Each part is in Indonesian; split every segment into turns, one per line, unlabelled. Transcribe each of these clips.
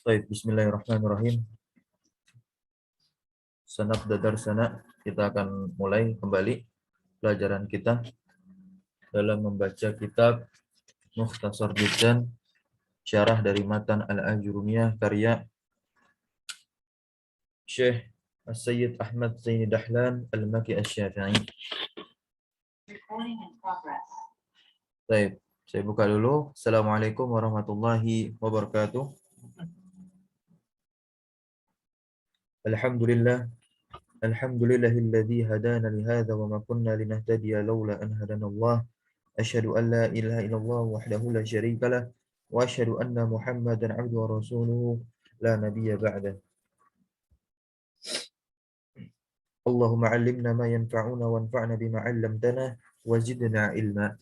Baik, bismillahirrahmanirrahim. Sanabda darsana, kita akan mulai kembali pelajaran kita dalam membaca kitab Mukhtasar Jiddan, syarah dari matan Al-Ajurumiyah karya Syekh As-Sayyid Ahmad Zaini Dahlan Al-Maki Asy-Syafi'i. Baik, saya buka dulu. Assalamualaikum warahmatullahi wabarakatuh. Alhamdulillah. Alhamdulillahilladzi hadana li hadza wa ma kunna linahtadiya laula an hadanallah. Asyhadu an la ilaha illallah wahdahu la syarika lah wa asyhadu anna Muhammadan abduhu wa rasuluhu la nabiyya ba'dah. Allahumma 'allimna ma yanfa'una wanfa'na bima 'allamtana wa zidna ilma.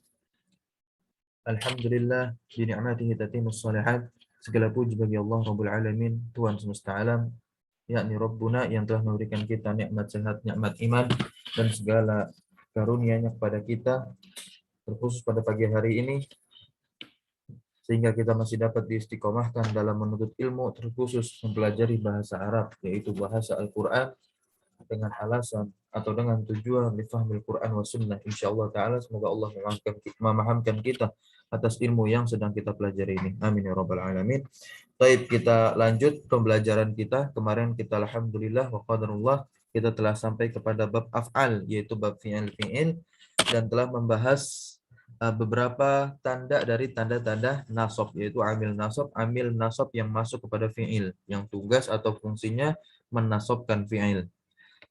Alhamdulillah bi ni'matihi tatimmus shalihat. Segala puji bagi Allah Rabbul Alamin, Tuhan semesta alam, yakni Rabbuna yang telah memberikan kita nikmat sehat, nikmat iman dan segala karunia-Nya kepada kita, terkhusus pada pagi hari ini, sehingga kita masih dapat diistiqomahkan dalam menuntut ilmu, terkhusus mempelajari bahasa Arab, yaitu bahasa Al-Quran, dengan alasan atau dengan tujuan difahmil Quran wa sunnah. InsyaAllah ta'ala semoga Allah memahamkan kita atas ilmu yang sedang kita pelajari ini. Amin ya rabbal alamin. Baik, kita lanjut pembelajaran kita. Kemarin kita alhamdulillah wa qadarullah kita telah sampai kepada bab af'al, yaitu bab fi'il dan telah membahas beberapa tanda dari tanda-tanda nasab, yaitu amil nasab yang masuk kepada fi'il, yang tugas atau fungsinya menasabkan fi'il.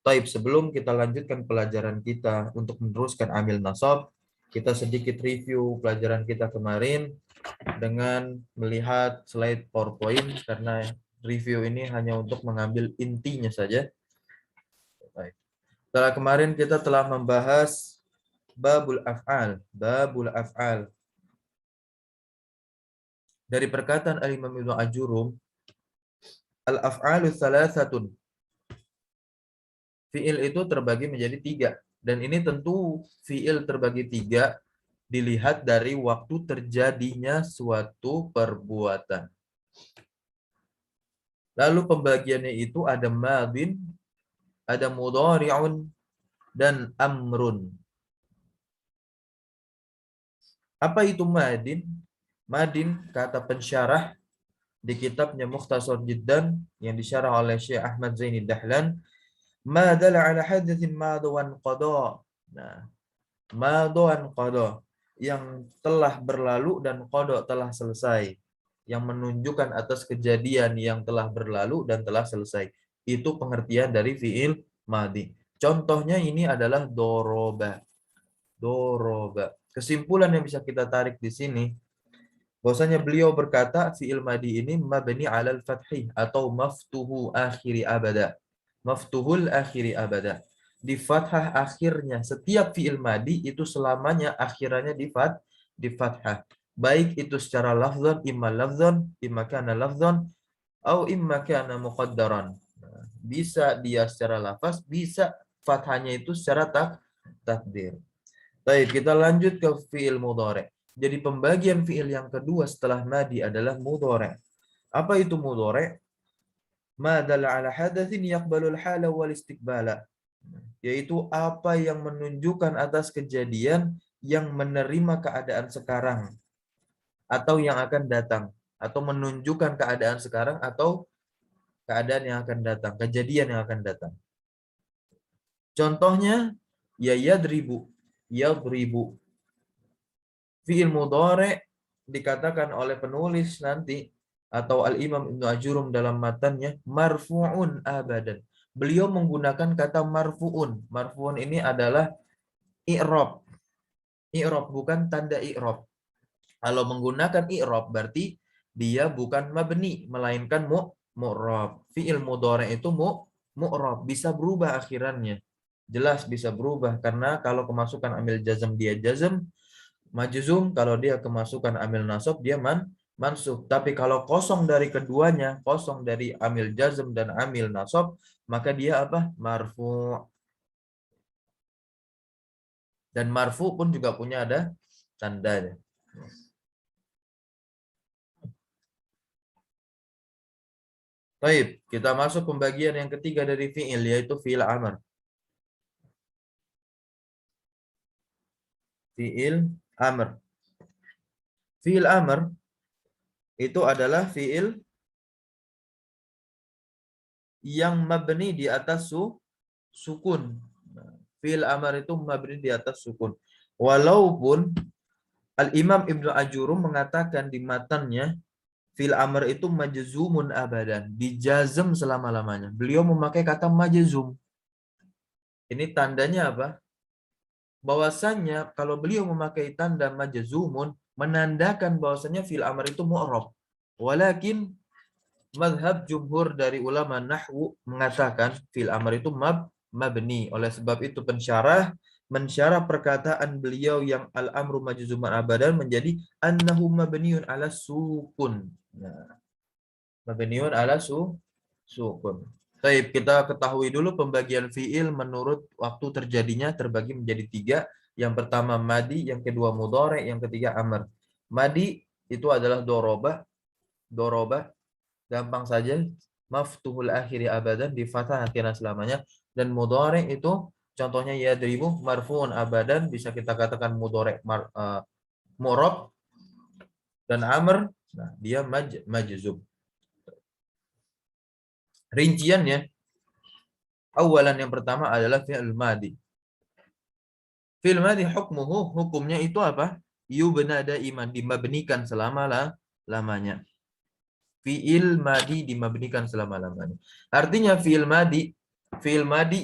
Taib, sebelum kita lanjutkan pelajaran kita untuk meneruskan amil nasab, kita sedikit review pelajaran kita kemarin dengan melihat slide PowerPoint, karena review ini hanya untuk mengambil intinya saja. Baik. Setelah kemarin kita telah membahas babul af'al. Dari perkataan Al-Imam Ibnu Ajurum, al-af'alu thalathatun. Fi'il itu terbagi menjadi 3. Dan ini tentu fi'il terbagi 3 dilihat dari waktu terjadinya suatu perbuatan. Lalu pembagiannya itu ada madin, ada mudhari'un, dan amrun. Apa itu madin? Madin, kata pensyarah di kitabnya Mukhtasar Jiddan yang disyarah oleh Syekh Ahmad Zaini Dahlan, ma dala ala hadatsin madwan qada. Nah, madwan qada, yang telah berlalu dan qada telah selesai, yang menunjukkan atas kejadian yang telah berlalu dan telah selesai. Itu pengertian dari fi'il madi. Contohnya ini adalah doroba. Doroba. Kesimpulan yang bisa kita tarik di sini, bahwasanya beliau berkata fi'il madi ini mabni 'alal fathi atau maftuhu akhiri abada. Maftuhul akhiri abada. Di fathah akhirnya. Setiap fi'il madi itu selamanya akhirannya di fathah. Baik itu secara lafzan, imma kana lafzan, au imma kana muqaddaran. Bisa dia secara lafaz, bisa fathahnya itu secara takdir. Baik, kita lanjut ke fi'il mudhari'. Jadi pembagian fi'il yang kedua setelah madi adalah mudhari'. Apa itu mudhari'? Ma dalla ala hadatsin yaqbalul hala wal istiqbala. Yaitu apa yang menunjukkan atas kejadian yang menerima keadaan sekarang atau yang akan datang, atau menunjukkan keadaan sekarang atau keadaan yang akan datang, kejadian yang akan datang. Contohnya ya yadribu, yadribu. Fi'il mudhari' dikatakan oleh penulis nanti atau Al-Imam Ibnu Ajurum dalam matannya marfu'un abadan. Beliau menggunakan kata marfu'un. Marfu'un ini adalah i'rab. I'rab bukan tanda i'rab. Kalau menggunakan i'rab berarti dia bukan mabni melainkan mu'rab. Fi'il mudhari' itu mu'rab, bisa berubah akhirannya. Jelas bisa berubah karena kalau kemasukan amil jazm dia jazm, majzum, kalau dia kemasukan amil nasab dia mansub. Tapi kalau kosong dari keduanya, kosong dari amil jazm dan amil nasab, maka dia apa? Marfu'. Dan marfu pun juga punya ada tandanya. Baik, kita masuk pembagian yang ketiga dari fi'il, yaitu fi'il amr. Fi'il amr. Fi'il amr itu adalah fi'il yang mabni di atas sukun. Nah, fi'il amr itu mabni di atas sukun. Walaupun Al-Imam Ibnu Ajurum mengatakan di matannya, fi'il amr itu majzumun abadan, dijazm selama-lamanya. Beliau memakai kata majzum. Ini tandanya apa? Bahwasannya kalau beliau memakai tanda majzumun, menandakan bahwasannya fi'il amr itu mu'rab. Walakin mazhab jumhur dari ulama nahwu mengatakan fi'il amr itu mabni. Oleh sebab itu mensyarah perkataan beliau yang al-amru majzuman abadan menjadi annahu mabniun ala sukun. Nah, mabniun ala sukun. Baik, kita ketahui dulu pembagian fi'il menurut waktu terjadinya terbagi menjadi tiga. Yang pertama madi, yang kedua mudhari, yang ketiga amr. Madi itu adalah doroba. Doroba gampang saja, maftuhul akhiri abadan, di fathah akhirnya selamanya. Dan mudhari itu contohnya yadribu marfuun abadan, bisa kita katakan mudhari mu'rab. Dan amr, nah dia majzum. Rinciannya, awalan yang pertama adalah fi'il madi. Fi'il madi hukmuhu, hukumnya itu apa? Yubna daiman, dimabnikan selama-lamanya. Fi'il madi dimabnikan selama-lamanya. Artinya fi'il madi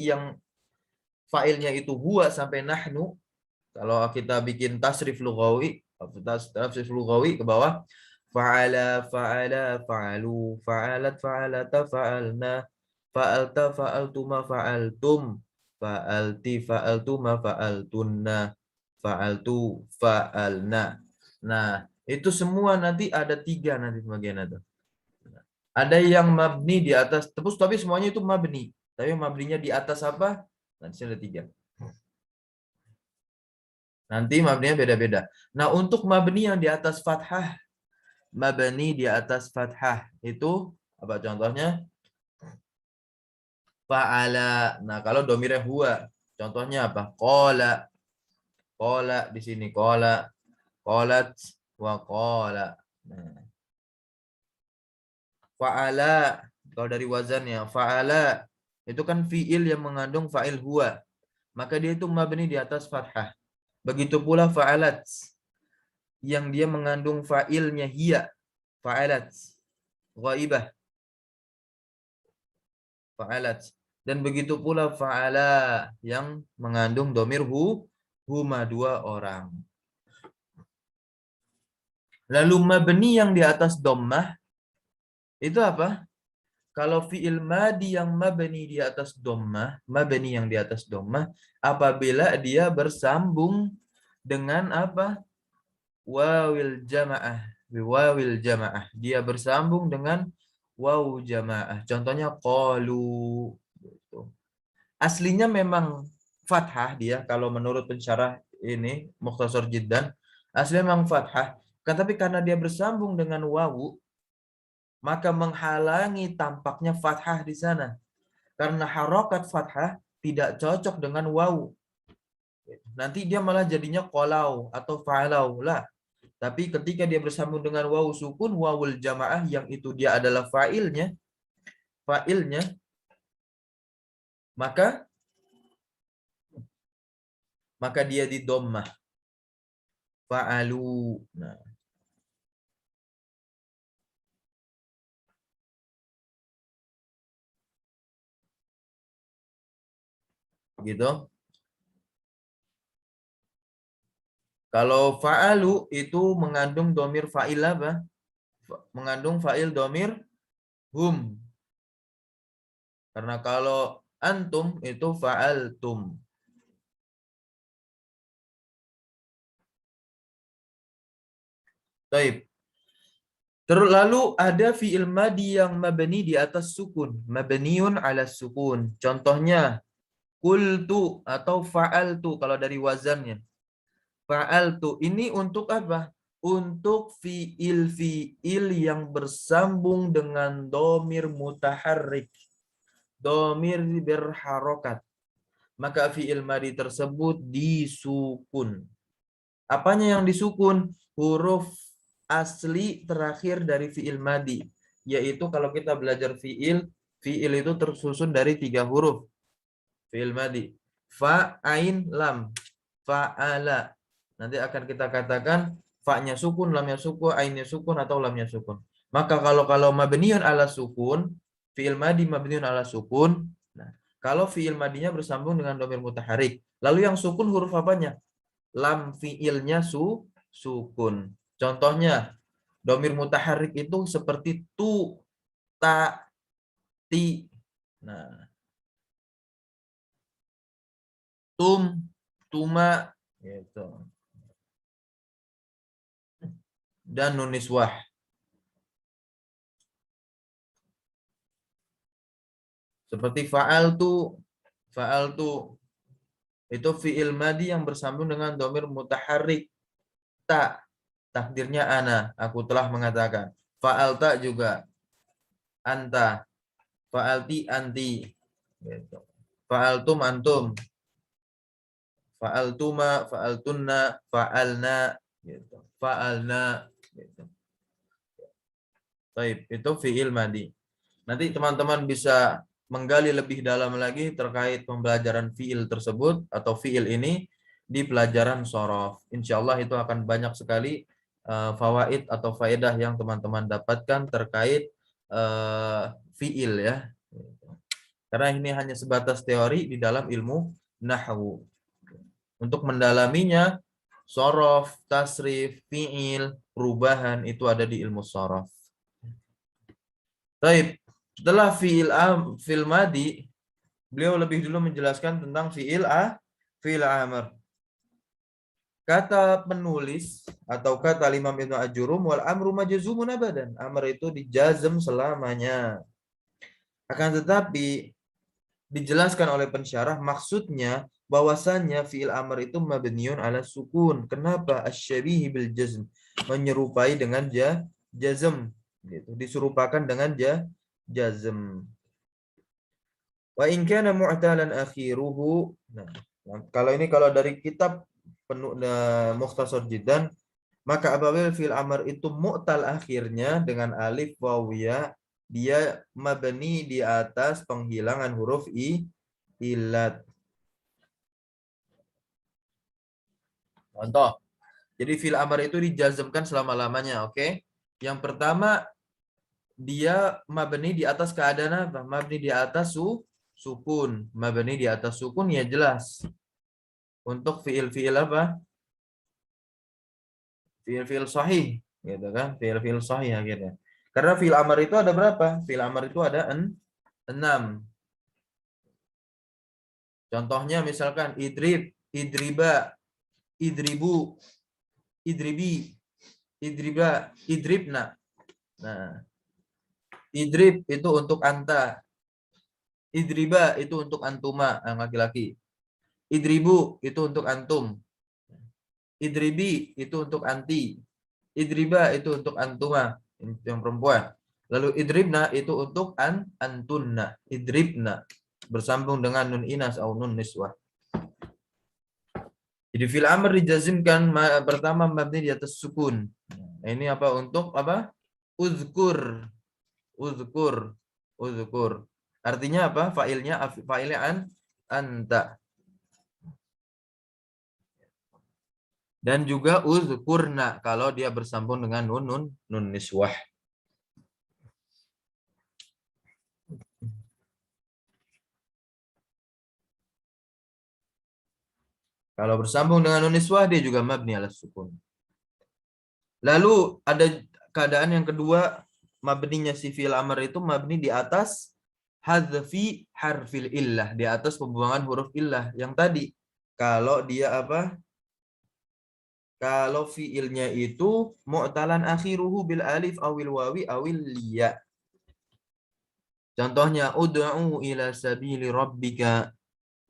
yang fa'ilnya itu huwa sampai nahnu, kalau kita bikin tasrif lughawi ke bawah, fa'ala, fa'ala, fa'alu, fa'alat, fa'alata, fa'alna, fa'alta, fa'altuma, fa'altum, fa'alti, fa'altuma, fa'altunna, fa'altu, fa'alna. Nah, itu semua nanti ada tiga nanti bagian itu. Ada yang mabni di atas, tapi semuanya itu mabni. Tapi mabninya di atas apa? Nanti ada tiga. Nanti mabninya beda-beda. Nah, untuk mabni yang di atas fathah, mabni di atas fathah itu apa contohnya? Fa'ala. Nah, kalau domirnya huwa, contohnya apa? Qala. Qala di sini qala, qalat wa qala. Nah, fa'ala kalau dari wazannya, fa'ala itu kan fi'il yang mengandung fa'il huwa. Maka dia itu mabni di atas fathah. Begitu pula fa'alat yang dia mengandung fa'ilnya hiya, fa'alat, ghaibah, fa'alat. Dan begitu pula fa'ala yang mengandung domir huma, dua orang. Lalu mabni yang di atas dhammah itu apa? Kalau fi'il madi yang mabni di atas dhammah, mabni yang di atas dhammah, apabila dia bersambung dengan apa? Wawil jamaah, wawil jamaah. Dia bersambung dengan waw jamaah. Contohnya qalu. Aslinya memang fathah dia, kalau menurut pensyarah ini Mukhtasar Jiddan, aslinya memang fathah. Tapi karena dia bersambung dengan wawu, maka menghalangi tampaknya fathah di sana. Karena harokat fathah tidak cocok dengan wawu. Nanti dia malah jadinya qolau atau fa'alau lah. Tapi ketika dia bersambung dengan wawu sukun, wawul jamaah yang itu dia adalah fa'ilnya, maka dia di dhammah. Fa'alu. Nah, gitu. Kalau fa'alu itu mengandung domir fa'il apa? Mengandung fa'il domir hum. Karena kalau antum itu fa'altum. Baik. Terus lalu ada fi'il madi yang mabni di atas sukun. Mabniun ala sukun. Contohnya, qultu atau fa'altu kalau dari wazannya. Fa'altu ini untuk apa? untuk fiil yang bersambung dengan domir mutaharrik, domir berharokat, maka fiil madi tersebut disukun. Apanya yang disukun? Huruf asli terakhir dari fiil madi, yaitu kalau kita belajar fiil itu tersusun dari 3 huruf. Fiil madi, fa, ain, lam, fa'ala. Nanti akan kita katakan fa-nya sukun, lamnya sukun, ainnya sukun, atau lamnya sukun. Maka kalau mabniun ala sukun, fiil madi mabniun ala sukun. Nah, kalau fiil madinya bersambung dengan domir mutaharik, lalu yang sukun huruf apanya? Lam fiilnya sukun. Contohnya, domir mutaharik itu seperti tu, ta, ti. Nah, tum, tuma, gitu. Dan nun niswah. Seperti fa'altu itu fiil madi yang bersambung dengan domir mutaharik ta, takdirnya ana, aku telah mengatakan. Fa'alta juga anta, fa'alti anti, gitu. Fa'altum antum, fa'altuma, fa'altunna, fa'alna, gitu. Fa'alna, gitu. Baik, itu fiil madi. Nanti teman-teman bisa menggali lebih dalam lagi terkait pembelajaran fiil tersebut atau fiil ini di pelajaran sorof. Insya Allah itu akan banyak sekali fawaid atau faedah yang teman-teman dapatkan terkait fiil ya. Karena ini hanya sebatas teori di dalam ilmu nahwu. Untuk mendalaminya, sorof, tasrif, fiil, perubahan itu ada di ilmu sorof. Baik, setelah fiil madi, beliau lebih dulu menjelaskan tentang fiil amr. Kata penulis atau kata Imam Ibnu Ajurum, wal amru majzumun abadan. Amr itu dijazm selamanya. Akan tetapi dijelaskan oleh pensyarah maksudnya bahwasannya fiil amr itu mabniun ala sukun. Kenapa? Asy-syabihi bil jazm, menyerupai dengan jazm, gitu. Diserupakan dengan jazm. Wa in kana mu'talan akhiruhu. Nah, kalau dari kitab Mukhtasar Jiddan, maka apabila fi'il amr itu mu'tal akhirnya dengan alif waw ya, dia mabni di atas penghilangan huruf illat. Contoh. Jadi fi'il amr itu dijazmkan selama-lamanya, oke? Yang pertama, dia mabni di atas keadaan apa? Mabni di atas sukun. Mabni di atas sukun ya jelas. Untuk fiil-fiil apa? Fiil-fiil sahih, gitu kan? Fiil-fiil sahih akhirnya. Karena fiil amr itu ada berapa? Fiil amr itu ada 6. Contohnya misalkan idrib, idriba, idribu, idribi, idriba, idribna. Nah, idrib itu untuk anta. Idriba itu untuk antuma, yang laki-laki. Idribu itu untuk antum. Idribi itu untuk anti. Idriba itu untuk antuma, yang perempuan. Lalu idribna itu untuk antunna. Idribna bersambung dengan nun inas atau nun niswah. Jadi fil amr dijazimkan pertama mabni di atas sukun. Nah, ini apa untuk apa? Uzkur. Uzkur. Uzkur. Artinya apa? Fa'ilnya anta. Dan juga uzkurna kalau dia bersambung dengan nun niswah. Kalau bersambung dengan nun niswah dia juga mabni ala sukun. Lalu ada keadaan yang kedua, mabninya si fi'il amr itu mabni di atas hadzfi harfil illah, di atas pembuangan huruf illah yang tadi. Kalau dia apa? Kalau fiilnya itu mu'talan akhiruhu bil alif awil wawi awil liya. Contohnya ud'u ila sabili rabbika.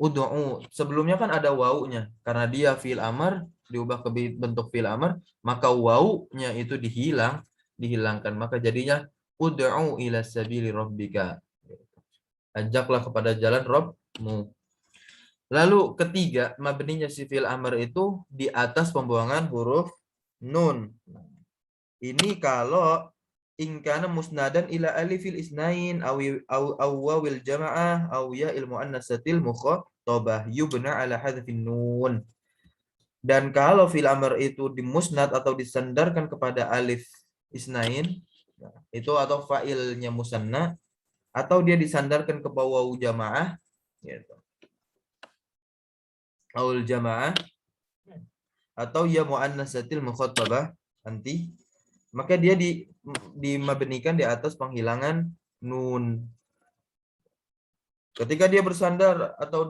Ud'u sebelumnya kan ada wawunya karena dia fiil amr, diubah ke bentuk fi'il amr, maka wawunya itu dihilangkan. Maka jadinya ud'u ila sabili rabbika. Ajaklah kepada jalan Rabbmu. Lalu ketiga, mabninya si fi'il amr itu di atas pembuangan huruf nun. Ini kalau ingkana musnadan ila alifil isnain aw wawil jama'ah aw ya ilmu annasatil mukhatabah yubna ala hadfin nun. Dan kalau fil amr itu dimusnad atau disandarkan kepada alif isnain, itu atau fa'ilnya musanna, atau dia disandarkan ke wawu jamaah, gitu. Aul jamaah, atau ya muannasatil mukhatabah nanti, maka dia dimabnikan di atas penghilangan nun. Ketika dia bersandar atau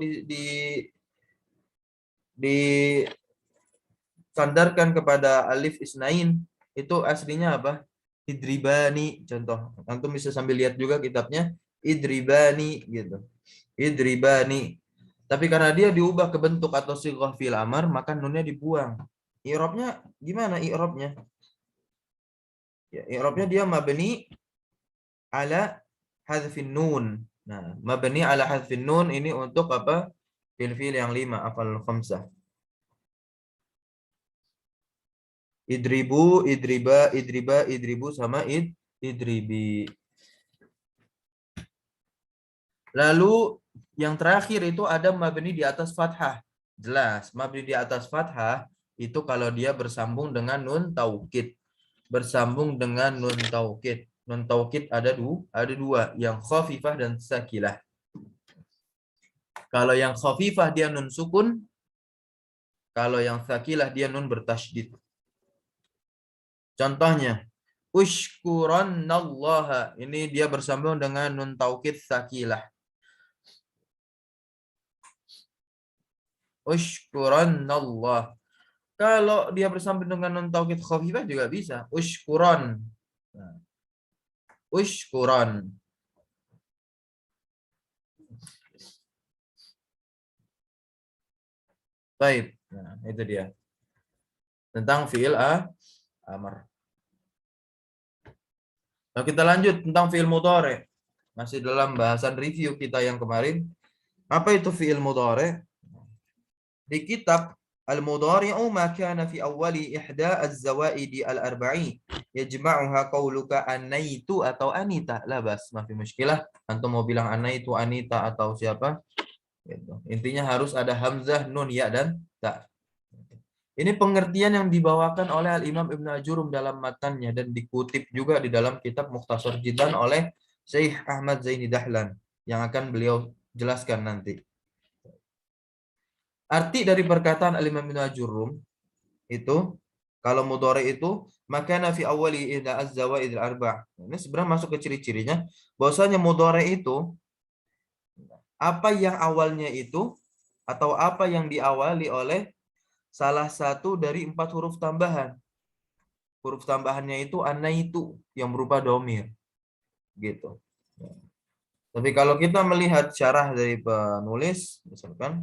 disandarkan kepada alif isnain, itu aslinya apa? Idribani, contoh. Antum bisa sambil lihat juga kitabnya, idribani gitu. Idribani. Tapi karena dia diubah ke bentuk atau sighah fi'il amr, maka nunnya dibuang. I'rabnya gimana i'rabnya? Ya, i'rabnya dia mabni ala hadfin nun. Nah, mabni ala hadfin nun ini untuk apa? Fil-fil yang 5, afal khamsah. Idribu, idriba, idriba, idribu sama idribi. Lalu yang terakhir itu ada mabni di atas fathah. Jelas, mabni di atas fathah itu kalau dia bersambung dengan nun taukid. Bersambung dengan nun taukid. Nun taukid ada dua, yang khafifah dan sakilah. Kalau yang khafifah dia nun sukun, kalau yang sakilah dia nun bertasydid. Contohnya, ushkurannallaha. Ini dia bersambung dengan nun taukid sakilah. Ushkurannallah. Kalau dia bersambung dengan nun taukid khafifah juga bisa. Ushkuran. Nah, ushkuran. Baik. Nah, itu dia. Tentang fi'il amr. Nah, kita lanjut tentang fi'il mudhari'. Masih dalam bahasan review kita yang kemarin. Apa itu fi'il mudhari'? Di kitab Al-mudhari'u ma kana fi awwali ihda az-zawaidi al-arba'i yajma'uha qawluka anaitu atau anita. La bas, ma fi mushkilah. Antum mau bilang anaitu, anita atau siapa? Gitu. Intinya harus ada hamzah, nun, ya dan ta. Ini pengertian yang dibawakan oleh Al-Imam Ibn Ajurum dalam matannya dan dikutip juga di dalam kitab Mukhtasar Jiddan oleh Syekh Ahmad Zaini Dahlan yang akan beliau jelaskan nanti. Arti dari perkataan Al-Imam Ibn Ajurum itu, kalau mudhari itu makana fi awwali idza az-zawaid al-arba'. Ini sebenarnya masuk ke ciri-cirinya bahwasanya mudhari itu apa yang awalnya itu atau apa yang diawali oleh salah satu dari 4 huruf tambahan. Huruf tambahannya itu anaitu yang berupa domir. Gitu. Tapi kalau kita melihat syarah dari penulis, misalkan,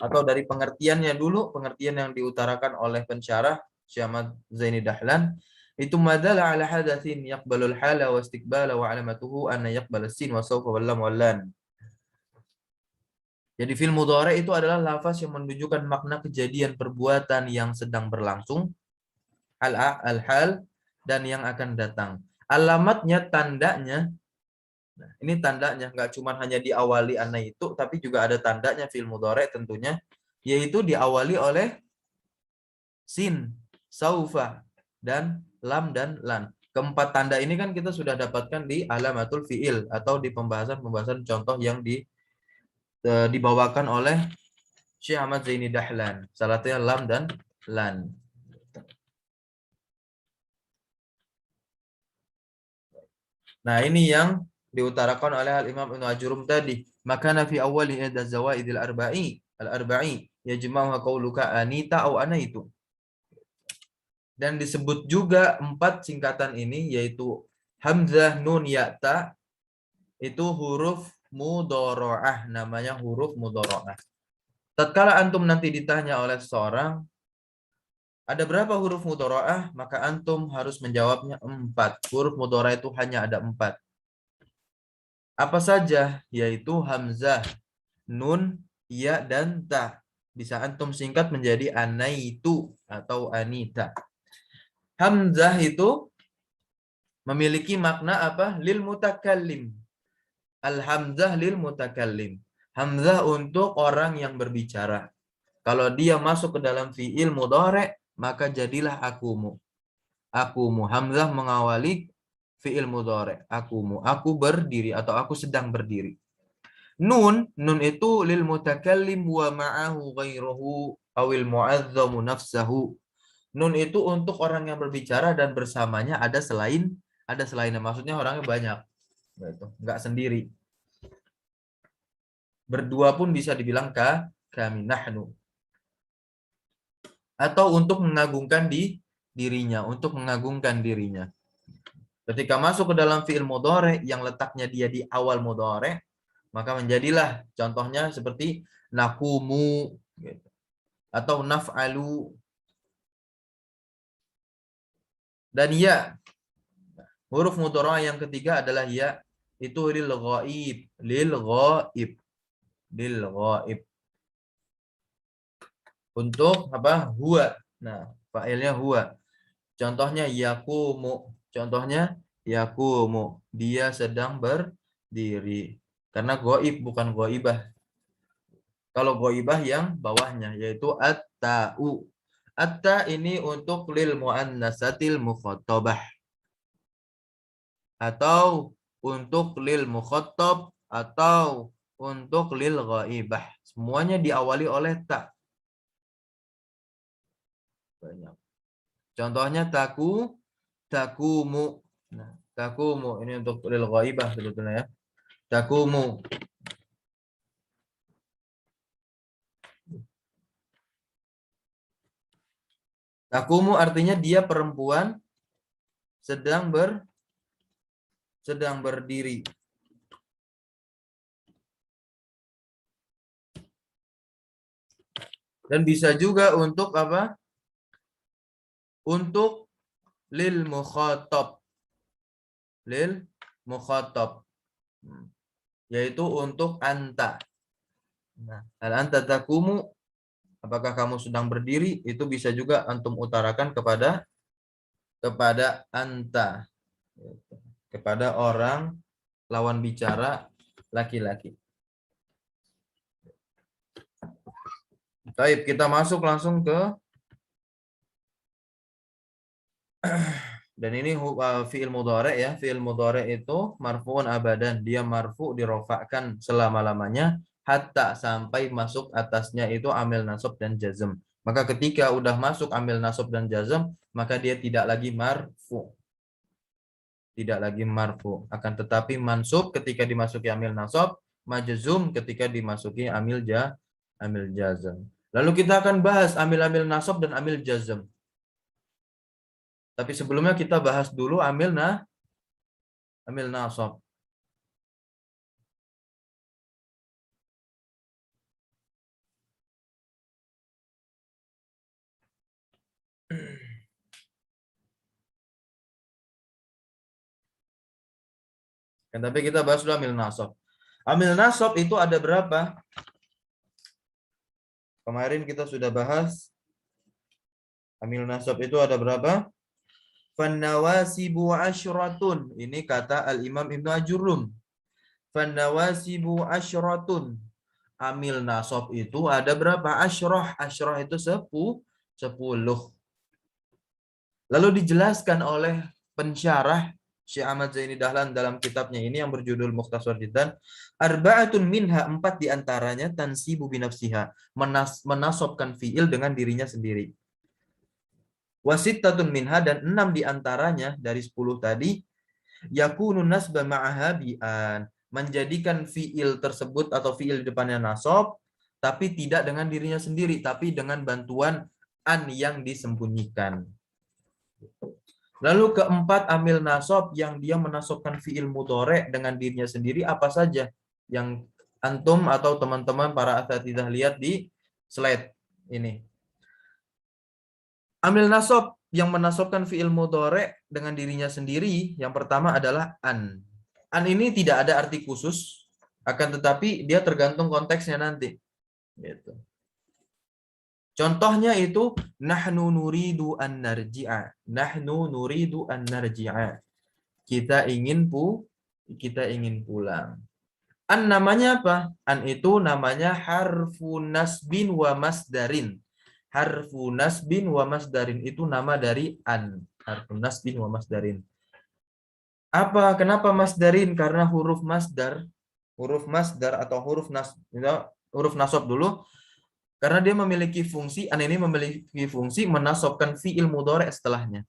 atau dari pengertiannya dulu, pengertian yang diutarakan oleh pensyarah Syekh Ahmad Zaini Dahlan, itu madalla ala hadatsin yaqbalul hala wa istiqbala wa alamatuhu anna yaqbal sin wa sawfa wal lam wal lan. Jadi fi'il mudhari itu adalah lafaz yang menunjukkan makna kejadian perbuatan yang sedang berlangsung, al-hal, dan yang akan datang. Alamatnya, tandanya, nah, ini tandanya nggak cuma hanya diawali anna itu, tapi juga ada tandanya fi'il mudhari tentunya, yaitu diawali oleh sin, saufa, dan lam dan lan. Keempat tanda ini kan kita sudah dapatkan di alamatul fi'il atau di pembahasan contoh yang dibawakan oleh Syekh Ahmad Zaini Dahlan. Salah satunya lam dan lan. Nah, ini yang diutarakan oleh Al-Imam Ibnu Ajurum tadi. Makana fi awwali idza zawaidil al-arba'i yajma'uha qauluka anita au anaitu. Dan disebut juga 4 singkatan ini, yaitu hamzah, nun, ya, ta, itu huruf mudharaah, namanya huruf mudharaah. Tatkala antum nanti ditanya oleh seseorang, Ada berapa huruf mudharaah? Maka antum harus menjawabnya 4. Huruf mudharaah itu hanya ada 4. Apa saja? Yaitu hamzah, nun, ya, dan ta. Bisa antum singkat menjadi anaitu atau anita. Hamzah itu memiliki makna apa? Lil mutakallim. Al-hamzah lil mutakallim. Hamzah untuk orang yang berbicara. Kalau dia masuk ke dalam fi'il mudhari', maka jadilah akumu. Akumu. Hamzah mengawali fi'il mudhari'. Akumu. Aku berdiri atau aku sedang berdiri. Nun itu lil mutakallim wa ma'ahu ghairuhu awil mu'azzamu nafsahu. Nun itu untuk orang yang berbicara dan bersamanya ada selainnya. Maksudnya orangnya banyak. Gitu. Enggak sendiri. Berdua pun bisa dibilang kami nahnu. Atau untuk mengagungkan dirinya, untuk mengagungkan dirinya. Ketika masuk ke dalam fi'il mudhari yang letaknya dia di awal mudhari, maka menjadilah contohnya seperti nakumu gitu. Atau naf'alu. Dan ya, huruf mudhari yang ketiga adalah ya, itu lil ghaib, lil ghaib, lil ghaib. Untuk apa? Huwa. Nah, fa'ilnya huwa. Contohnya yakumu. Contohnya yakumu. Dia sedang berdiri. Karena goib bukan goibah. Kalau goibah yang bawahnya yaitu at-ta'u. At-ta ini untuk lil mu'annasatil mukhatabah. Atau untuk lil mukhatab atau untuk lil ghaibah. Semuanya diawali oleh ta. Banyak. Contohnya takumu. Nah, takumu ini untuk lil ghaibah sebetulnya ya. Takumu. Takumu artinya dia perempuan sedang berdiri. Dan bisa juga untuk apa? Untuk lil mukhatab. Lil mukhatab. Yaitu untuk anta. Nah, anta takumu, apakah kamu sedang berdiri? Itu bisa juga antum utarakan kepada anta. Kepada orang lawan bicara laki-laki. Baik, kita masuk langsung ke dan ini fi'il mudhari ya. Fi'il mudhari itu marfu'un abadan. Dia marfu dirofakkan selama-lamanya hatta sampai masuk atasnya itu amil nasab dan jazm. Maka ketika udah masuk amil nasab dan jazm, maka dia tidak lagi marfu. Tidak lagi marfu. Akan tetapi mansub ketika dimasuki amil nasab, majzum ketika dimasuki amil jazm. Lalu kita akan bahas amil-amil nasab dan amil jazm. Tapi sebelumnya kita bahas dulu amil nasab. Tapi kita bahas dulu amil nasab. Amil nasab itu ada berapa? Kemarin kita sudah bahas amil nasab itu ada berapa? Fannawasibu asyratun. Ini kata Al-Imam Ibnu Ajurum. Fannawasibu asyratun. Amil nasab itu ada berapa? Asyrah. Asyrah itu 10. Lalu dijelaskan oleh pensyarah Syekh Ahmad Zaini Dahlan dalam kitabnya ini yang berjudul Mukhtasar Jiddan, arba'atun minha, 4 diantaranya tansibu binafsiha, menasobkan fiil dengan dirinya sendiri. Wasittatun minha, dan 6 diantaranya dari 10 tadi yakunun nasba ma'aha bi'an, menjadikan fiil tersebut atau fiil di depannya nasab tapi tidak dengan dirinya sendiri, tapi dengan bantuan an yang disembunyikan. Lalu keempat amil nasab yang dia menasobkan fiil mudhari dengan dirinya sendiri apa saja? Yang antum atau teman-teman para asatidzah lihat di slide ini. Amil nasab yang menasabkan fi'il mudhari' dengan dirinya sendiri, yang pertama adalah an. An ini tidak ada arti khusus, akan tetapi dia tergantung konteksnya nanti. Gitu. Contohnya itu nahnu nuridu an narji'a. Nahnu nuridu an narji'a. Kita ingin pulang. An namanya apa? An itu namanya harfu nasbin wa masdarin. Harfu nasbin wa masdarin itu nama dari an. Harfu nasbin wa masdarin. Apa? Kenapa masdarin? Karena huruf masdar atau huruf nasab dulu. Karena dia memiliki fungsi, an ini memiliki fungsi menasabkan fi'il mudhari' setelahnya.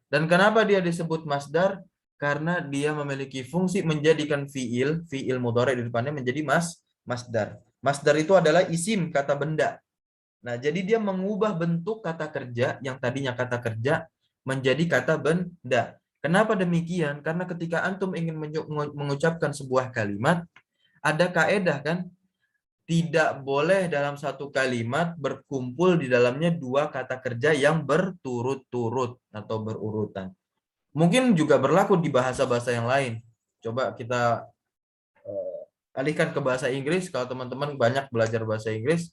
Dan kenapa dia disebut masdar? Karena dia memiliki fungsi menjadikan fi'il mudhari' di depannya menjadi masdar. Masdar itu adalah isim, kata benda. Nah, jadi dia mengubah bentuk kata kerja yang tadinya kata kerja menjadi kata benda. Kenapa demikian? Karena ketika antum ingin mengucapkan sebuah kalimat, ada kaedah kan? Tidak boleh dalam satu kalimat berkumpul di dalamnya dua kata kerja yang berturut-turut atau berurutan. Mungkin juga berlaku di bahasa-bahasa yang lain. Coba kita alihkan ke bahasa Inggris. Kalau teman-teman banyak belajar bahasa Inggris,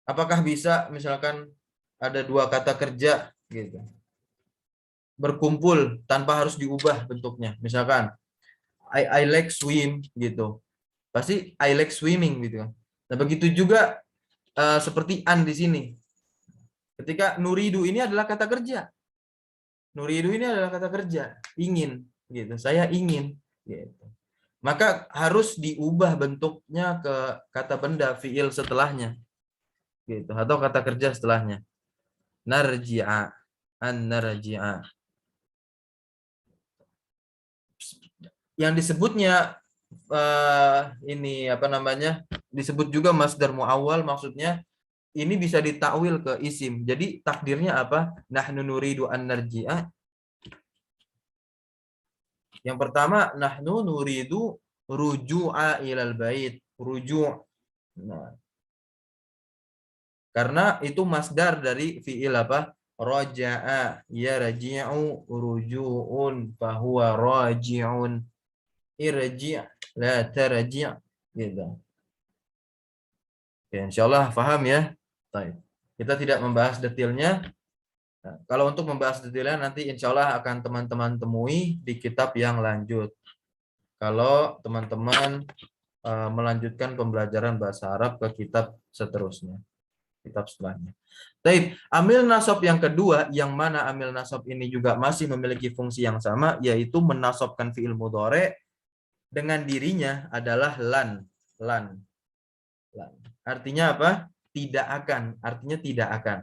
apakah bisa misalkan ada dua kata kerja gitu berkumpul tanpa harus diubah bentuknya? Misalkan I like swim gitu. Pasti I like swimming gitu kan. Nah, begitu juga seperti an di sini. Ketika nuridu ini adalah kata kerja. Nuridu ini adalah kata kerja, ingin gitu. Saya ingin gitu. Maka harus diubah bentuknya ke kata benda fiil setelahnya. Gitu, atau kata kerja setelahnya. Narji'a, an-narji'a. Yang disebutnya ini apa namanya? Disebut juga masdar muawwal, maksudnya ini bisa ditakwil ke isim. Jadi takdirnya apa? Nahnu nuridu an narji'a. Yang pertama, nahnu nuridu ruju'a ilal bait. Ruju'. Nah, karena itu masdar dari fi'il apa? Raja'a. Ya raji'u ruju'un fahuwa raji'un. Irji' la tarji' gitu. Oke, insyaallah paham ya. Baik. Kita tidak membahas detailnya. Nah, kalau untuk membahas detailnya nanti insya Allah akan teman-teman temui di kitab yang lanjut. Kalau teman-teman melanjutkan pembelajaran bahasa Arab ke kitab seterusnya, kitab setelahnya. Baik, amil nasab yang kedua, yang mana amil nasab ini juga masih memiliki fungsi yang sama, yaitu menasabkan fi'il mudhari' dengan dirinya adalah lan. Lan. Artinya apa? Tidak akan. Artinya tidak akan.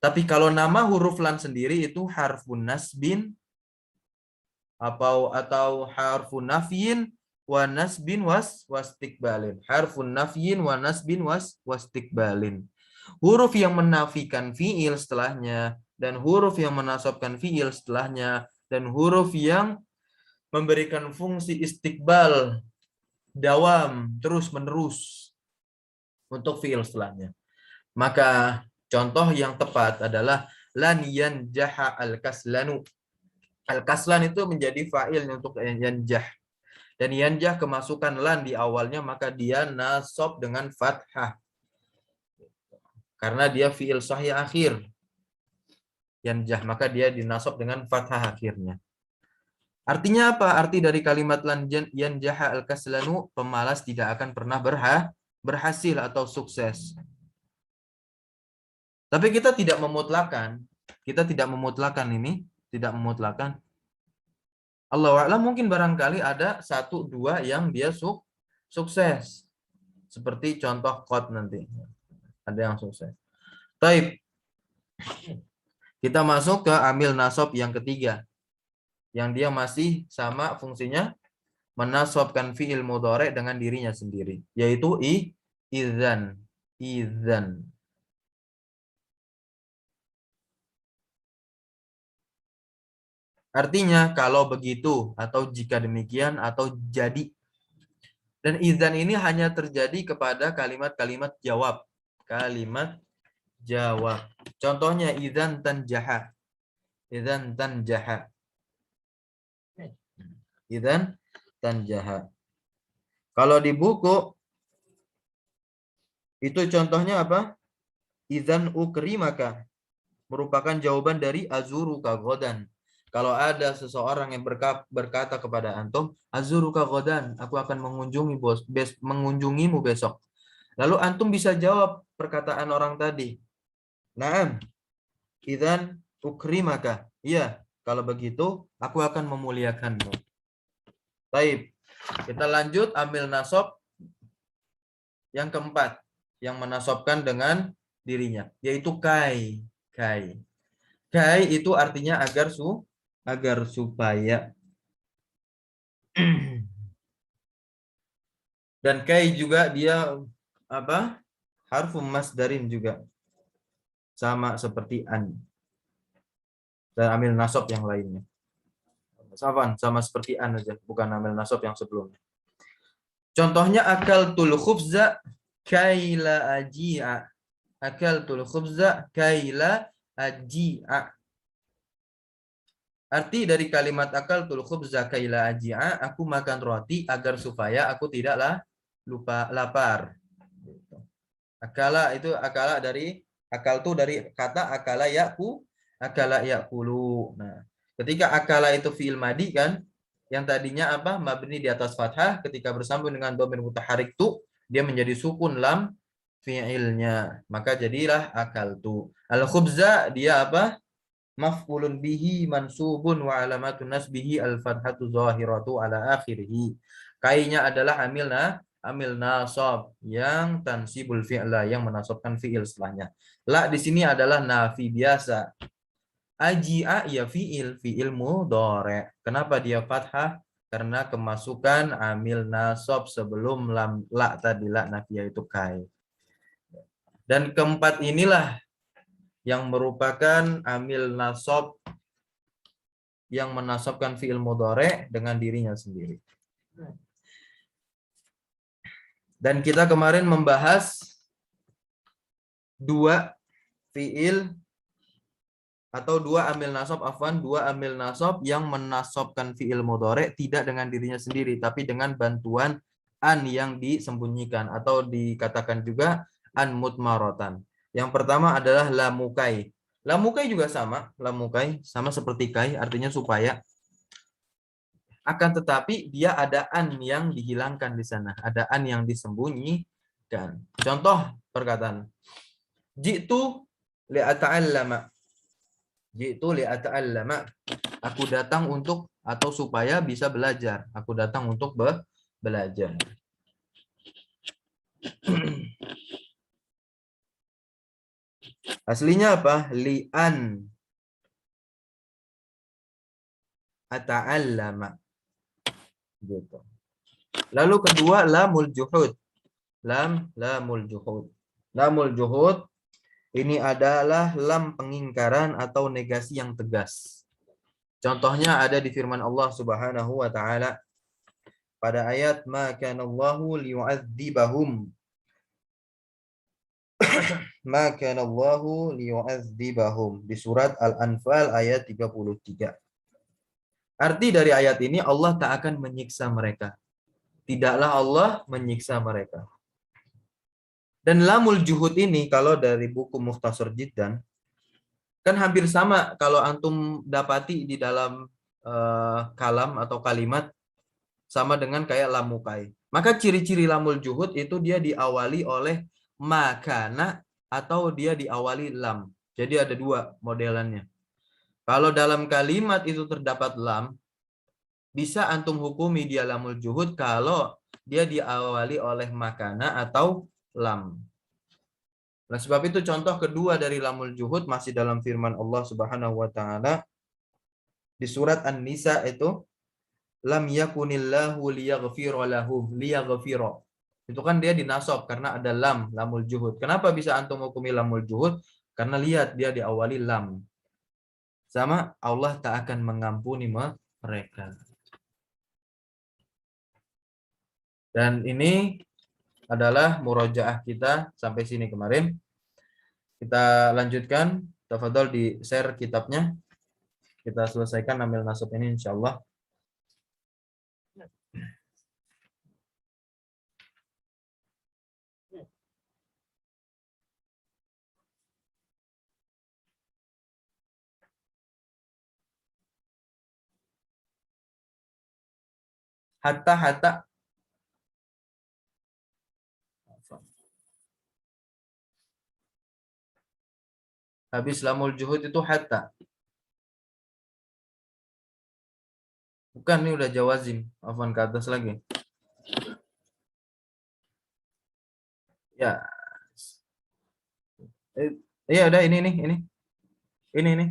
Tapi kalau nama huruf lan sendiri itu harfun nasbin atau harfun nafyin wa nasbin wastikbalin. Harfun nafyin wa nasbin wastikbalin. Huruf yang menafikan fiil setelahnya dan huruf yang menasabkan fiil setelahnya dan huruf yang memberikan fungsi istiqbal dawam terus menerus untuk fiil setelahnya. Maka contoh yang tepat adalah lan yanjaha al-kaslanu. Al-kaslan itu menjadi fa'il untuk yanjah. Dan yanjah kemasukan lan di awalnya maka dia nasab dengan fathah. Karena dia fi'il sahih akhir. Yanjah maka dia dinasab dengan fathah akhirnya. Artinya apa? Arti dari kalimat lan yanjaha al-kaslanu, pemalas tidak akan pernah berhasil atau sukses. Tapi kita tidak memutlakan. Kita tidak memutlakan ini. Tidak memutlakan. Allahu a'lam, mungkin barangkali ada satu dua yang dia sukses. Seperti contoh qad nanti. Ada yang sukses. Baik. Kita masuk ke amil nasab yang ketiga. Yang dia masih sama fungsinya menasabkan fi'il mudhari' dengan dirinya sendiri. Yaitu idzan. Idzan. Artinya kalau begitu atau jika demikian atau jadi. Dan idzan ini hanya terjadi kepada kalimat-kalimat jawab. Kalimat jawab. Contohnya idzan tanjaha. Idzan tanjaha. Idzan tanjaha. Kalau di buku itu contohnya apa? Idzan ukrimaka. Merupakan jawaban dari azuruka godan. Kalau ada seseorang yang berkata kepada antum, azuruka godan, aku akan mengunjungimu besok. Lalu antum bisa jawab perkataan orang tadi. Naam, idzan ukrimaka. Iya, kalau begitu aku akan memuliakanmu. Baik, kita lanjut ambil nasab yang keempat yang menasobkan dengan dirinya, yaitu kai. Kai. Kai itu artinya agar supaya. Dan kai juga dia apa? Harfu masdarin juga. Sama seperti an. Dan amil nasab yang lainnya. Sama seperti an aja, bukan amil nasab yang sebelumnya. Contohnya akal tul khubza kaila aji'a. Akal tul khubza kaila aji'a. Arti dari kalimat akal tul khubza kaila aji'a, aku makan roti agar supaya aku tidaklah lupa lapar. Akala itu akal tuh dari kata akala yakulu. Nah, ketika akala itu fi'il madi kan, yang tadinya apa? Mabni di atas fathah, ketika bersambung dengan dhamir mutaharik tu, dia menjadi sukun lam fi'ilnya. Maka jadilah akal tu. Al khubza dia apa? Maf'ulun bihi mansubun wa alamatun nasbihi al-fathatu zahiratu ala akhirih. Kainya adalah amil nasab yang tansibul fi'la, yang menasabkan fi'il setelahnya. La di sini adalah nafi biasa. Aji'a ya fi'il mudhari'. Kenapa dia fathah? Karena kemasukan amil nasab sebelum la tadi, la nafiyah itu kai. Dan keempat inilah yang merupakan amil nasab yang menasabkan fi'il mudhari' dengan dirinya sendiri. Dan kita kemarin membahas dua fi'il atau dua amil nasab yang menasabkan fi'il mudhari' tidak dengan dirinya sendiri, tapi dengan bantuan an yang disembunyikan atau dikatakan juga an mutmaratan. Yang pertama adalah lamukai. Lamukai juga sama, lamukai sama seperti kai, artinya supaya. Akan tetapi dia ada an yang dihilangkan di sana, ada an yang disembunyikan. Contoh perkataan, jitu li'ata'allama. Jitu li'ata'allama. Aku datang untuk atau supaya bisa belajar. Aku datang untuk belajar. Aslinya apa? Li'an ata'allama. Gitu. Lalu kedua lamul juhud. Lamul juhud. Lamul juhud ini adalah lam pengingkaran atau negasi yang tegas. Contohnya ada di firman Allah Subhanahu wa taala pada ayat ma kana Allahu liyu'adzibahum. Ma kana Allahu liyu'adzibahum di surat Al-Anfal ayat 33. Arti dari ayat ini Allah tak akan menyiksa mereka. Tidaklah Allah menyiksa mereka. Dan lamul juhud ini kalau dari buku Mukhtasar Jiddan kan hampir sama kalau antum dapati di dalam kalam atau kalimat sama dengan kayak lamukai. Maka ciri-ciri lamul juhud itu dia diawali oleh makana atau dia diawali lam. Jadi ada dua modelannya. Kalau dalam kalimat itu terdapat lam, bisa antum hukumi dia lamul juhud kalau dia diawali oleh makana atau lam. Nah, sebab itu contoh kedua dari lamul juhud masih dalam firman Allah Subhanahu wa taala di surat An-Nisa itu lam yakunillahu liyaghfira lahum liyaghfira. Itu kan dia dinasab karena ada lamul juhud. Kenapa bisa antum hukumi lamul juhud? Karena lihat dia diawali lam. Sama Allah tak akan mengampuni mereka. Dan ini adalah murojaah kita sampai sini kemarin. Kita lanjutkan. Tafadhol di share kitabnya. Kita selesaikan ambil nasab ini insyaallah. Hatta. Habis lamul juhud itu hatta. Bukan, ini udah jawazim. Afwan, ke atas lagi. Ya. Iya udah ini nih, ini. Ini nih.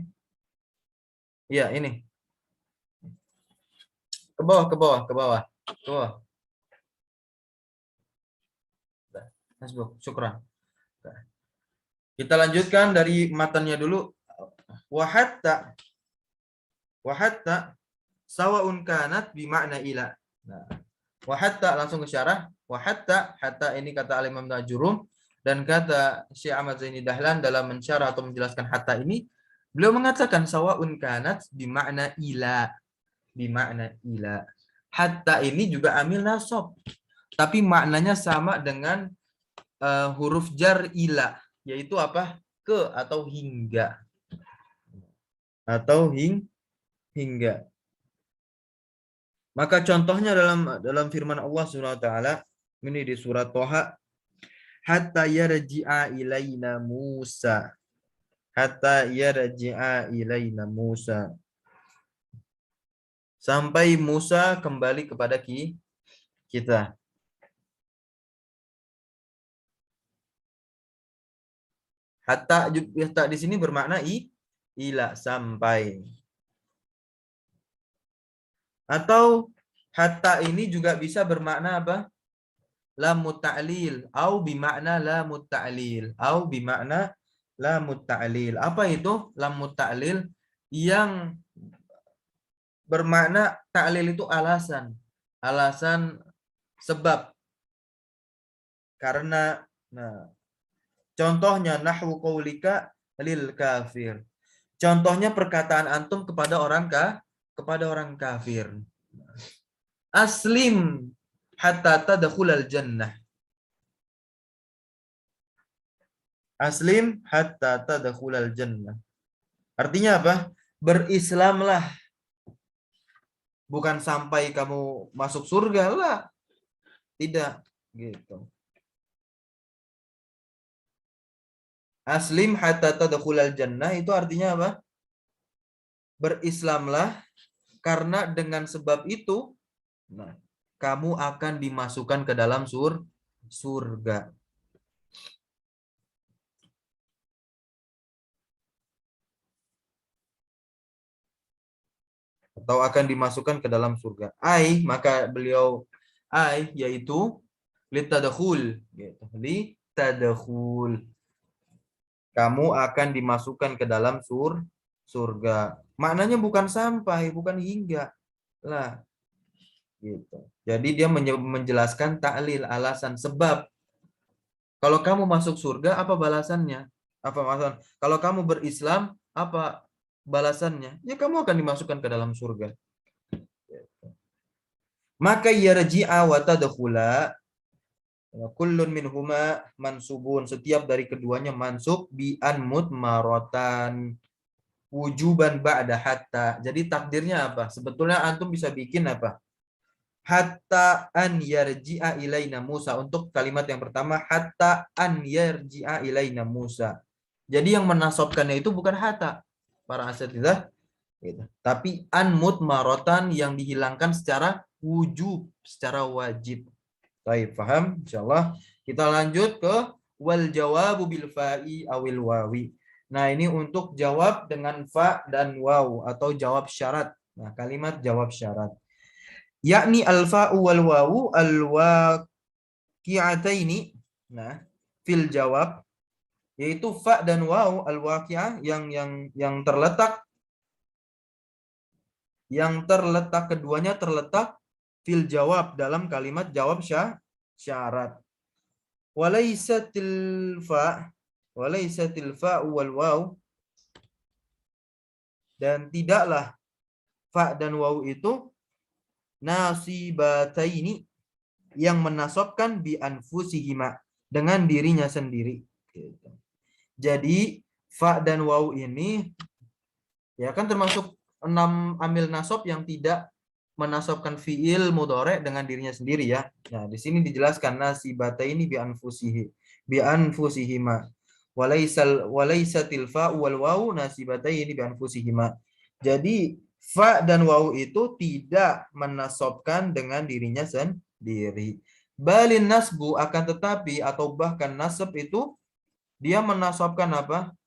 Iya, ini. Ke bawah, ke bawah, ke bawah. Ke bawah. Hasbuk, syukran. Kita lanjutkan dari matanya dulu. Wahatta sawaun kanat bima'na ila. Nah, wahatta langsung ke syarah. Wahatta, hatta ini kata Al-Imam Najurum, dan kata Syekh Ahmad Zaini Dahlan dalam mensyarah atau menjelaskan hatta ini, beliau mengatakan sawaun kanat bima'na ila. Bima'na ila. Hatta ini juga amil nasab, tapi maknanya sama dengan huruf jar ila, yaitu apa? Ke atau hingga. Atau hingga. Maka contohnya dalam firman Allah Subhanahu wa taala ini di surat Thaha, hatta yarji'a ilaina Musa. Hatta yarji'a ilaina Musa. Sampai Musa kembali kepada kita. Hatta di sini bermakna ila, sampai. Atau hatta ini juga bisa bermakna apa? Lamut ta'lil au bimakna lamut ta'lil au bimakna lamut ta'lil. Apa itu lamut ta'lil? Yang bermakna ta'lil itu alasan. Alasan sebab. Karena contohnya nahwu qaulika lil kafir. Contohnya perkataan antum kepada orang kafir. Aslim hatta tadkhulal jannah. Aslim hatta tadkhulal jannah. Artinya apa? Berislamlah. Bukan sampai kamu masuk surga lah. Tidak, gitu. Aslim hatta tadkhulal jannah itu artinya apa? Berislamlah, karena dengan sebab itu kamu akan dimasukkan ke dalam surga. Atau akan dimasukkan ke dalam surga. Maka beliau yaitu litadkhul, gitu. Litadkhul. Kamu akan dimasukkan ke dalam surga. Maknanya bukan sampai, bukan hingga. Lah. Gitu. Jadi dia menjelaskan ta'lil, alasan, sebab. Kalau kamu masuk surga, apa balasannya? Apa balasan? Kalau kamu berislam, apa balasannya? Ya kamu akan dimasukkan ke dalam surga. Maka yarji'a wa tadkhula kullun minhuma mansubun. Setiap dari keduanya mansub bi an mudmaratan wujuban ba'da hatta. Jadi takdirnya apa? Sebetulnya antum bisa bikin apa? Hatta an yarji'a ilaina Musa. Untuk kalimat yang pertama, hatta an yarji'a ilaina Musa. Jadi yang menasabkannya itu bukan hatta, para asatidzah, gitu. Tapi an mudmaratan, yang dihilangkan secara wujub, secara wajib. Baik, paham? Insyaallah. Kita lanjut ke wal jawabu bil fa'i awil wawi. Nah, ini untuk jawab dengan fa dan waw atau jawab syarat. Nah, kalimat jawab syarat. Yakni al fa'u wal wawu al waqi'ataini. Nah, fil jawab, yaitu fa dan waw al waqi'ah yang terletak keduanya terletak fil jawab, dalam kalimat jawab syarat. Walaisatil fa, Walaisatil fa'u wal waw, dan tidaklah fa dan waw itu nasibataini, yang menasobkan bi anfusihima, dengan dirinya sendiri. Gitu. Jadi fa dan waw ini ya kan termasuk 6 amil nasab yang tidak menasobkan fiil mudhari dengan dirinya sendiri ya. Nah, di sini dijelaskan nasibataini bi anfusihima. Walaisatil fa wal waw nasibataini bi anfusihima. Jadi fa dan waw itu tidak menasobkan dengan dirinya sendiri. Balin nasbu, akan tetapi atau bahkan nasab itu dia menasobkan apa?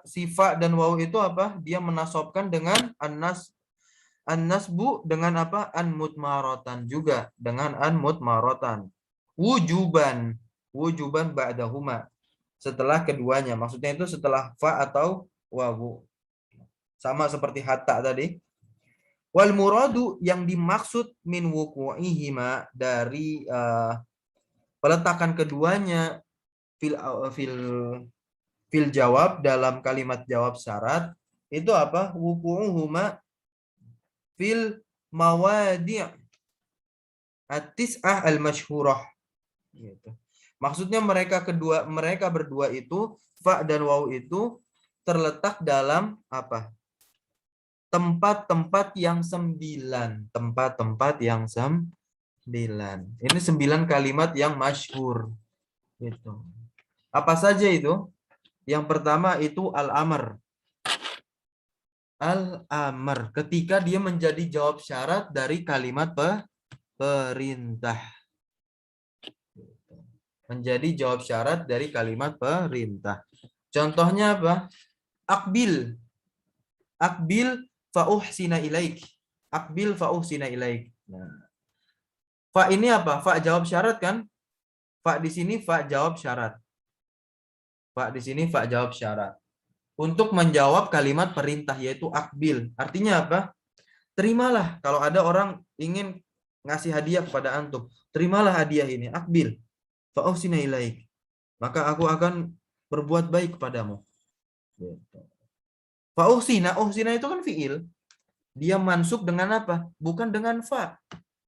Sifat dan waw itu apa? Dia menasobkan dengan an-nasbu dengan apa? An-mutmaratan juga, dengan an-mutmaratan. Wujuban ba'dahuma, setelah keduanya. Maksudnya itu setelah fa atau wawu. Sama seperti hatta tadi. Wal muradu, yang dimaksud min wuku'ihima, dari peletakan keduanya fil jawab, dalam kalimat jawab syarat, itu apa? Wuku'uhuma fil mawadi' at-tis'ah al-masyhurah. Gitu. Maksudnya mereka berdua itu, fa dan waw itu terletak dalam apa? Tempat-tempat yang 9. Tempat-tempat yang 9. Ini 9 kalimat yang masyhur. Gitu. Apa saja itu? Yang pertama itu al-amr. Al-amr, ketika dia menjadi jawab syarat dari kalimat perintah. Menjadi jawab syarat dari kalimat perintah. Contohnya apa? Akbil. Akbil fa'uhsina ilaik. Akbil fa'uhsina ilaik. Nah, fa ini apa? Fa jawab syarat kan? Fa di sini fa jawab syarat. Fa di sini fa jawab syarat. Untuk menjawab kalimat perintah, yaitu akbil. Artinya apa? Terimalah. Kalau ada orang ingin ngasih hadiah kepada antum, terimalah hadiah ini. Akbil fa'uhsina ilaik. Maka aku akan berbuat baik kepadamu. Fa'uhsina, uhsina itu kan fiil. Dia mansub dengan apa? Bukan dengan fa.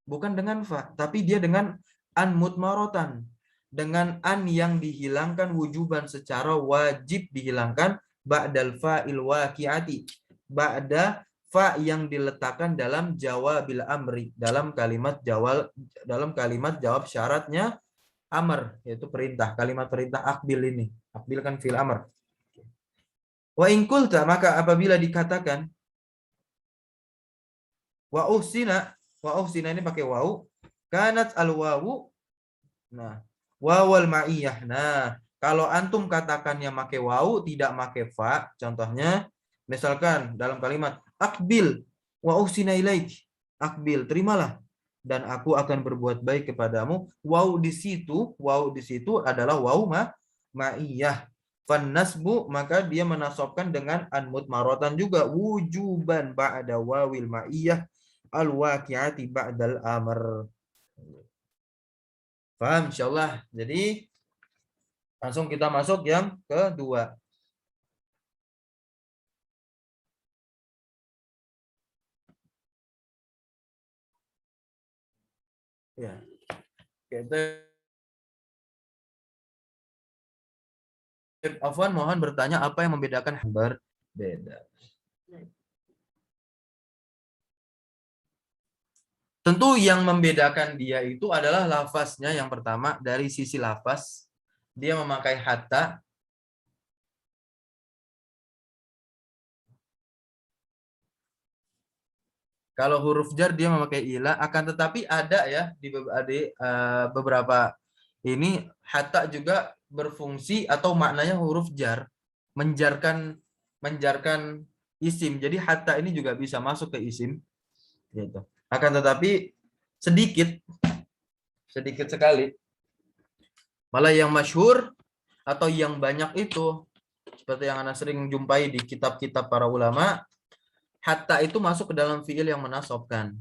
Bukan dengan fa, tapi dia dengan an mutmarotan. Dengan an yang dihilangkan wujuban, secara wajib dihilangkan, ba'dal fa'il waqi'ati, ba'da fa yang diletakkan dalam jawabil amri, dalam kalimat jawab syaratnya amr, yaitu perintah. Kalimat perintah akbil ini. Akbil kan fi'il amr. Wa in qulta, maka apabila dikatakan wa uhsina ini pakai wawu, kanat al wawu, nah wawal ma'iyah. Nah, kalau antum katakannya make wawu, tidak make fa, contohnya misalkan dalam kalimat akbil wa uhsina ilaik, akbil, terimalah dan aku akan berbuat baik kepadamu. Wawu di situ adalah wawu ma'iyah. Fan nasbu, maka dia menasobkan dengan an mutmarotan juga, wujuban ba'da wawil ma'iyah al waqi'ati ba'dal amr. Paham insyaallah. Jadi langsung kita masuk yang kedua. Ya. Kita Afwan, mohon bertanya, apa yang membedakan berbeda? Tentu yang membedakan dia itu adalah lafaznya. Yang pertama, dari sisi lafaz, dia memakai hatta. Kalau huruf jar dia memakai ila, akan tetapi ada ya di beberapa ini hatta juga berfungsi atau maknanya huruf jar, menjarkan isim. Jadi hatta ini juga bisa masuk ke isim gitu. Akan tetapi sedikit sekali. Malah yang masyhur atau yang banyak itu seperti yang Anda sering jumpai di kitab-kitab para ulama, hatta itu masuk ke dalam fiil yang menasobkan.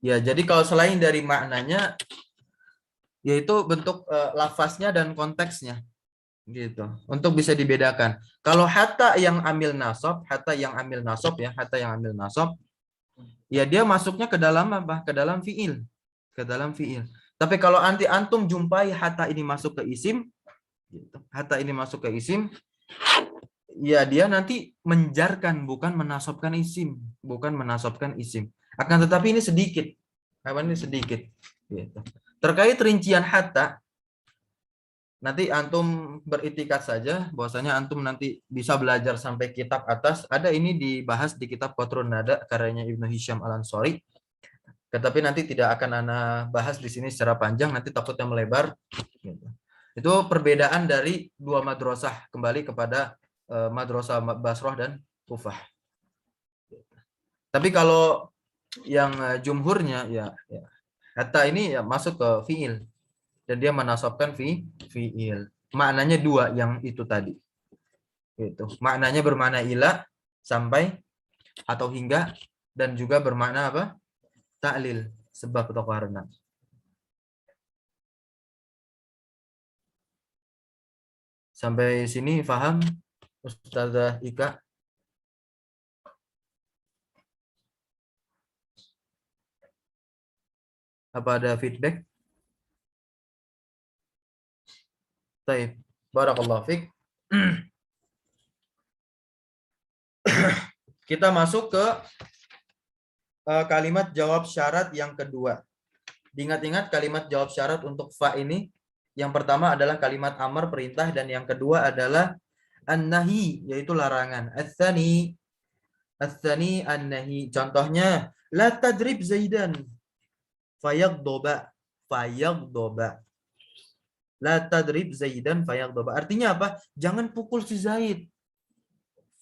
Ya, jadi kalau selain dari maknanya, yaitu bentuk lafaznya dan konteksnya gitu. Untuk bisa dibedakan. Kalau hatta yang amil nasab, hatta yang amil nasab, ya dia masuknya ke dalam apa? Ke dalam fiil. Ke dalam fiil. Tapi kalau anti antum jumpai hatta ini masuk ke isim, gitu. Hatta ini masuk ke isim, ya dia nanti menjarkan, bukan menasabkan isim, bukan menasabkan isim. Akan tetapi ini sedikit, apa ini sedikit. Gitu. Terkait rincian hatta, nanti antum beritikat saja, bahwasanya antum nanti bisa belajar sampai kitab atas. Ada ini dibahas di kitab Qatrun Nada karyanya Ibnu Hisham Al-Ansari. Tetapi nanti tidak akan ana bahas di sini secara panjang, nanti takutnya melebar. Gitu. Itu perbedaan dari dua madrasah, kembali kepada madrasah Basrah dan Kufah. Tapi kalau yang jumhurnya ya hatta ini ya masuk ke fiil dan dia menasabkan fiil. Maknanya dua yang itu tadi. Gitu. Maknanya bermakna ila sampai atau hingga, dan juga bermakna apa? Ta'lil, sebab atau karena. Sampai sini paham Ustazah Ika? Apa ada feedback? Baik. Barakallahu fiik. Kita masuk ke kalimat jawab syarat yang kedua. Diingat-ingat kalimat jawab syarat untuk fa ini, yang pertama adalah kalimat amar perintah, dan yang kedua adalah an-nahi yaitu larangan. Ats-tsani an-nahi. Contohnya la tadrib Zaidan fayagdoba. La tadrib Zaidan fayagdoba. Artinya apa? Jangan pukul si Zaid.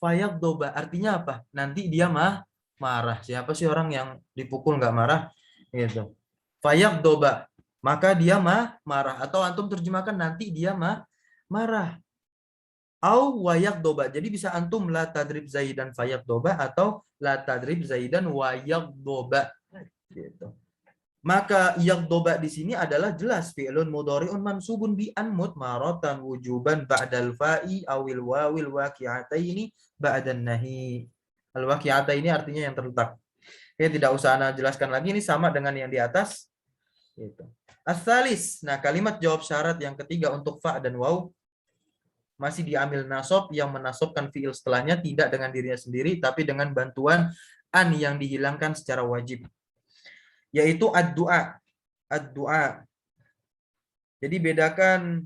Fayagdoba. Artinya apa? Nanti dia marah. Siapa sih orang yang dipukul nggak marah? Gitu. Fayagdoba. Maka dia marah. Atau antum terjemahkan nanti dia marah. Au wayagdoba. Jadi bisa antum la tadrib Zaidan fayagdoba atau la tadrib Zaidan wayagdoba. Gitu. Maka yagdoba di sini adalah jelas fi'lun mudhari'un mansubun bi an mutmaratan wujuban ba'dal fa'i awil wawil waqi'ataini ba'dan nahi. Al waqi'ataini artinya yang terletak. Oke, tidak usah ana jelaskan lagi, ini sama dengan yang di atas. Gitu. As-salis. Nah, kalimat jawab syarat yang ketiga untuk fa dan waw masih diambil nasab yang menasabkan fi'il setelahnya tidak dengan dirinya sendiri tapi dengan bantuan an yang dihilangkan secara wajib. Yaitu ad-du'a. Ad-du'a. Jadi bedakan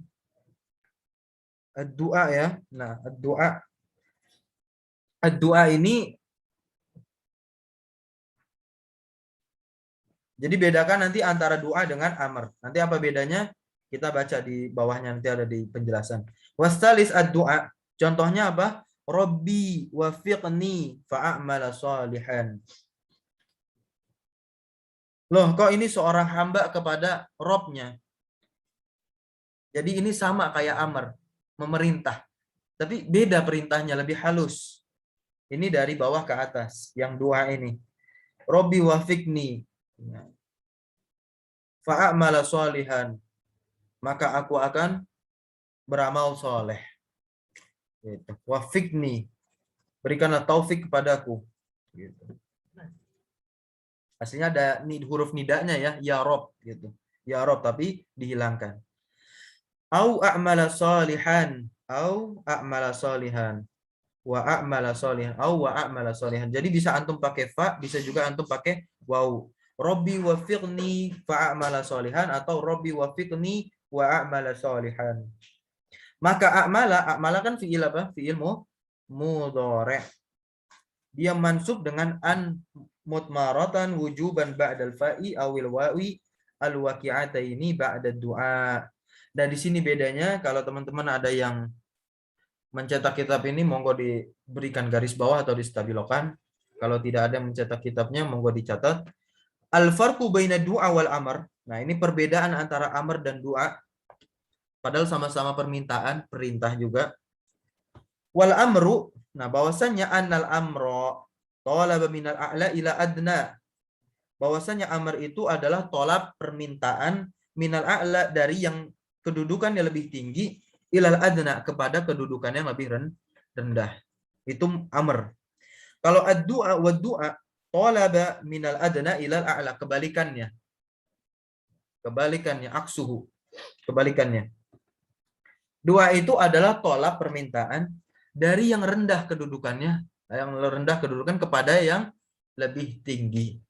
ad-du'a ya. Nah, ad-du'a. Ad-du'a ini jadi bedakan nanti antara doa dengan amr. Nanti apa bedanya? Kita baca di bawahnya, nanti ada di penjelasan. Wastalis ad-du'a. Contohnya apa? Rabbi wafiqni fa'amala salihan. Loh, kok ini seorang hamba kepada Robnya? Jadi ini sama kayak amr, memerintah. Tapi beda perintahnya, lebih halus. Ini dari bawah ke atas, yang doa ini. Robbi wafiqni fa'amala salihan. Maka aku akan beramal soleh. Gitu. Wafiqni. Berikanlah taufik kepadaku. Gitu. Aslinya ada huruf nidanya ya Rob gitu. Ya Rob tapi dihilangkan. Au a'mala salihan, au a'mala salihan. Wa a'mala salihan, au wa a'mala salihan. Jadi bisa antum pakai fa, bisa juga antum pakai waw. Rabbi wafiqni fa'amala salihan atau Rabbi wafiqni wa a'mala salihan. Maka a'mala kan fi'il apa? Fi'il mudhari'. Dia mansub dengan an mutmaratan wujuban ba'dal fa'i awil wawi al waqi'ataini ba'da du'a. Dan di sini bedanya, kalau teman-teman ada yang mencetak kitab ini, monggo diberikan garis bawah atau distabilokan. Kalau tidak ada mencetak kitabnya, monggo dicatat. Al-farqu baina du'a wal amr. Nah, ini perbedaan antara amr dan du'a. Padahal sama-sama permintaan, perintah juga. Wal amru, nah bahwasannya annal amro talaba minal a'la ila adna. Bahwasanya amr itu adalah tolab permintaan minal a'la dari yang kedudukannya lebih tinggi ilal adna kepada kedudukan yang lebih rendah. Itu amr. Kalau ad-du'a wa du'a talaba minal adna ilal a'la, kebalikannya. Kebalikannya aksuhu. Kebalikannya. Doa itu adalah tolak permintaan dari yang rendah kedudukannya, yang rendah kedudukan kepada yang lebih tinggi.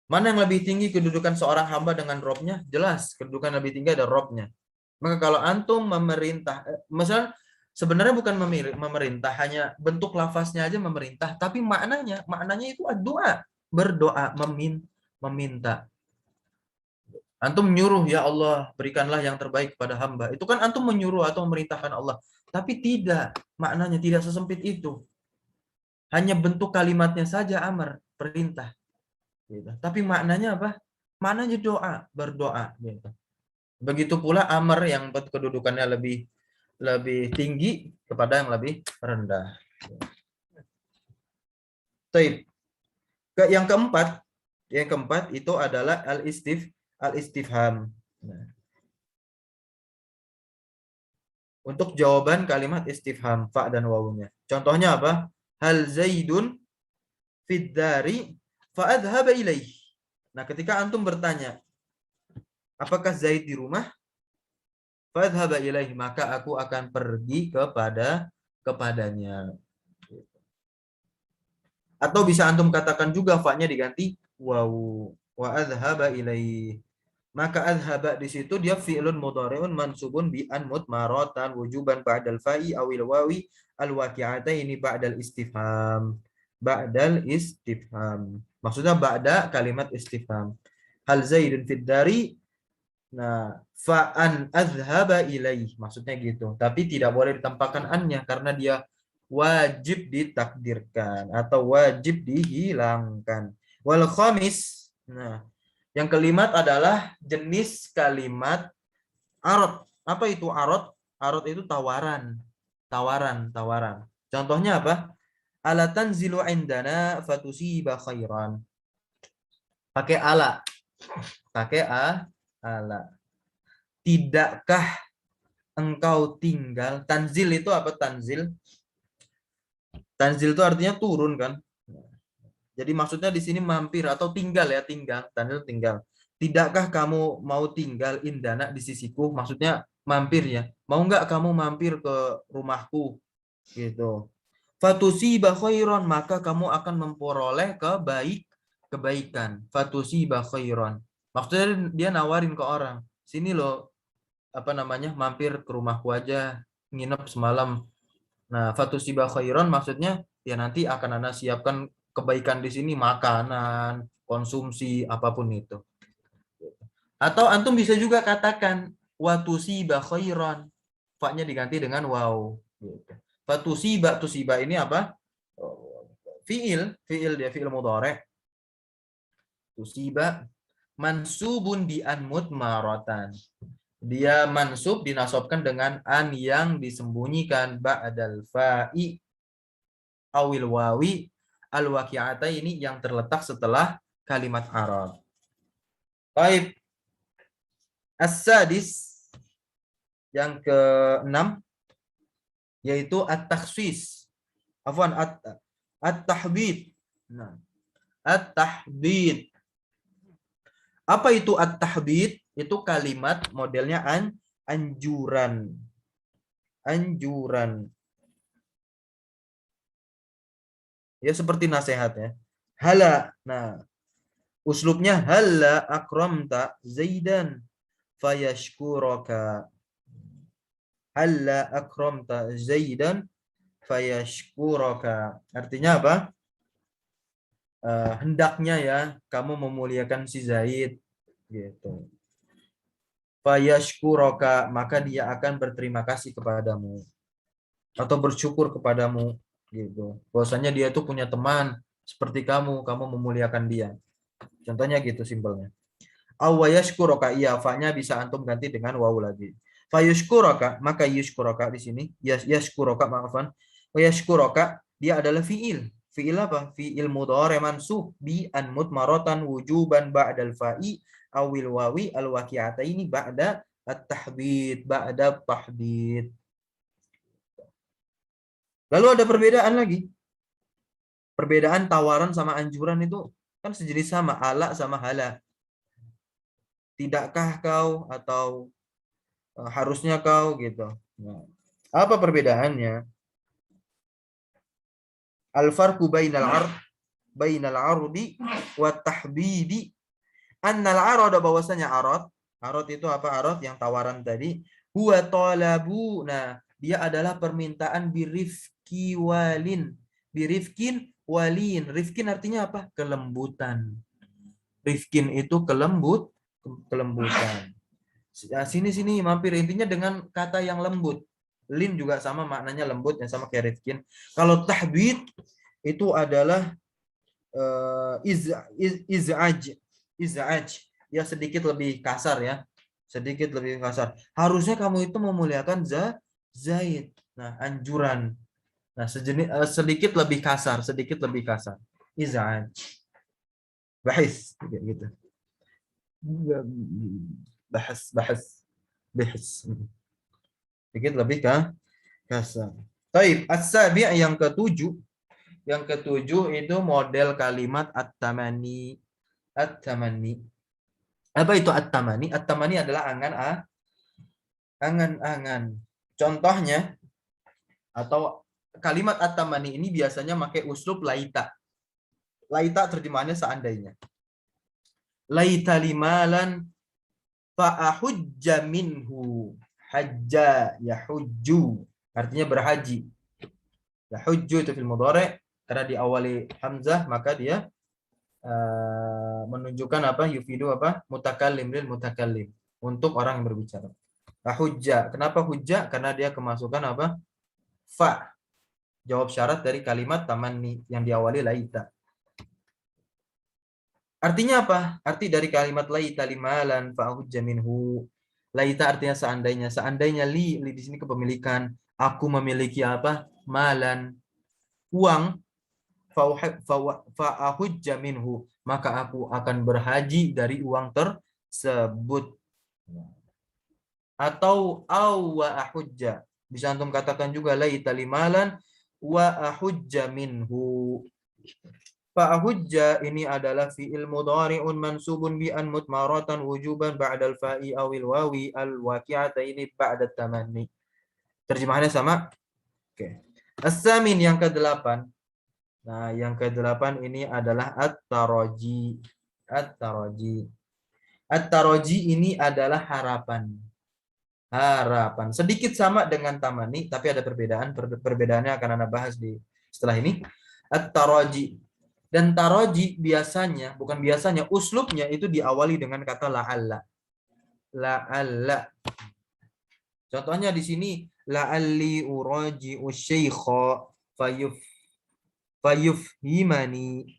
Mana yang lebih tinggi kedudukan seorang hamba dengan Robnya? Jelas, kedudukan lebih tinggi ada Robnya. Maka kalau antum memerintah, misal sebenarnya bukan memerintah, hanya bentuk lafaznya aja memerintah, tapi maknanya itu doa, berdoa, meminta. Antum menyuruh, ya Allah, berikanlah yang terbaik kepada hamba. Itu kan antum menyuruh atau memerintahkan Allah. Tapi tidak, maknanya tidak sesempit itu. Hanya bentuk kalimatnya saja amar, perintah. Gitu. Tapi maknanya apa? Maknanya doa, berdoa. Gitu. Begitu pula amar yang kedudukannya lebih tinggi kepada yang lebih rendah. Taib. Yang keempat itu adalah al-istifham. Nah, untuk jawaban kalimat istifham fa dan wawunya. Contohnya apa? Hal Zaidun fid dari fa adhaba ilaih. Nah, ketika antum bertanya, apakah Zaid di rumah? Fa adhaba ilaih, maka aku akan pergi kepadanya. Atau bisa antum katakan juga fa-nya diganti wawu wa adhaba ilaih. Maka adhaba di situ dia fi'lun mudhari'un mansubun bi an mudmaratan wujuban ba'dal fa'i awil wawi al waqi'ataini ba'dal istifham. Ba'dal istifham. Maksudnya ba'da kalimat istifham. Hal Zaidun fid dari, nah, fa'an adhaba ilaih. Maksudnya gitu. Tapi tidak boleh ditambahkan annya karena dia wajib ditakdirkan atau wajib dihilangkan. Wal khamis. Nah, yang kelimat adalah jenis kalimat arad. Apa itu arad? Arad itu tawaran. Tawaran. Contohnya apa? Ala tanzilu indana fatusiba khairan. Pakai ala. Pakai ala. Tidakkah engkau tinggal? Tanzil itu apa tanzil? Tanzil itu artinya turun kan? Jadi maksudnya di sini mampir atau tinggal ya, tinggal. Tanzil tinggal. Tidakkah kamu mau tinggal indana di sisiku? Maksudnya mampir ya. Mau nggak kamu mampir ke rumahku? Gitu. Fatusiba khairan, maka kamu akan memperoleh kebaikan. Fatusiba khairan. Maksudnya dia nawarin ke orang. Sini loh, apa namanya, mampir ke rumahku aja, nginep semalam. Nah, fatusiba khairan maksudnya ya nanti akan Anda siapkan kebaikan di sini, makanan, konsumsi, apapun itu. Atau antum bisa juga katakan watusiba khairan. Fa-nya diganti dengan waw. Gitu. Fatusiba, tusiba ini apa? Fiil dia fiil mudhari'. Tusiba mansubun bi an mudmaratan. Dia mansub dinasobkan dengan an yang disembunyikan ba'dal fa'i awil wawi al waqi'ata, ini yang terletak setelah kalimat arad. Baik. As-sadis, yang ke-6, yaitu at-takhsis. Afwan, at-tahbid. Nah, at-tahbid. Apa itu at-tahbid? Itu kalimat modelnya anjuran. Anjuran. Ya seperti nasihat ya. Hala. Nah, uslubnya hala akramta Zaidan fayashkuraka. Hala akramta Zaidan fayashkuraka. Artinya apa? Hendaknya ya kamu memuliakan si Zaid gitu. Fayashkuraka, maka dia akan berterima kasih kepadamu atau bersyukur kepadamu gitu. Bahwasanya dia tuh punya teman seperti kamu memuliakan dia. Contohnya gitu simpelnya. Awayashkuraka, iya, fa-nya bisa antum ganti dengan wawu lagi. Fayashkuraka, maka yushkuraka di sini yashkuraka, maafan. Wayashkuraka dia adalah fiil Fi'il apa? Fi'il mudhari mansub bi an mudmaratan wujuban ba'dal fa'i awil wawi al waqi'ataini ba'da at-tahdid, ba'da tahdid. Lalu ada perbedaan lagi. Perbedaan tawaran sama anjuran itu kan sejenis sama, ala sama hala. Tidakkah kau atau harusnya kau gitu. Nah, apa perbedaannya? Al-farqu bainal ardi wa tahbidi. Annal arada, bahwasanya arad. Arad itu apa? Arad yang tawaran tadi. Huwa talabu. Nah, dia adalah permintaan birifki walin. Birifkin walin. Rifkin artinya apa? Kelembutan. Rifkin itu kelembutan. Sini mampir, intinya dengan kata yang lembut. Lin juga sama maknanya lembut, yang sama kayak rifkin. Kalau tahbid itu adalah iz'aj, ya sedikit lebih kasar ya, sedikit lebih kasar. Harusnya kamu itu memuliakan Zaid. Nah, anjuran. Nah, sedikit lebih kasar, iz'aj. Bahis gitu. Bahas. Sedikit lebih kasar. Taib, as-sabi' yang ketujuh. Yang ketujuh itu model kalimat at-tamani. At-tamani. Apa itu at-tamani? At-tamani adalah angan-angan. Contohnya, atau kalimat at-tamani ini biasanya pakai uslub laita. Laita terjemahannya seandainya. Laita limalan fa'ahujja minhu. Hajja yahujju. Artinya berhaji. Yahujju itu fil mudhari'. Karena diawali hamzah, maka dia menunjukkan apa? Yufidu apa? Mutakallim, lil mutakallim, untuk orang yang berbicara. Hujjah. Kenapa hujjah? Karena dia kemasukan apa? Fa. Jawab syarat dari kalimat tamanni yang diawali laita. Artinya apa? Arti dari kalimat laita limalan fa hujja minhu. Laita artinya seandainya. Seandainya li di sini kepemilikan. Aku memiliki apa? Malan. Uang. Fa'ahujja minhu, maka aku akan berhaji dari uang tersebut. Atau wa ahujja, bisa antum katakan juga laita limalan wa ahujja minhu. Fa'ahujja ini adalah fi'il mudhari'un mansubun bi an mutmaratan wujuban ba'dal fa'i awil wawi al waqi'ataini ba'da tamanni. Terjemahannya sama? Oke. As-samin yang ke-8. Nah, yang ke-8 ini adalah at-taraji. At-taraji. At-taraji ini adalah harapan. Harapan. Sedikit sama dengan tamani, tapi ada perbedaan. Perbedaannya akan Anda bahas setelah ini. At-taraji. Dan taraji biasanya, bukan biasanya, uslubnya itu diawali dengan kata la'alla. La'alla. Contohnya di sini, la'alli uraji'u syaikha fayufhimani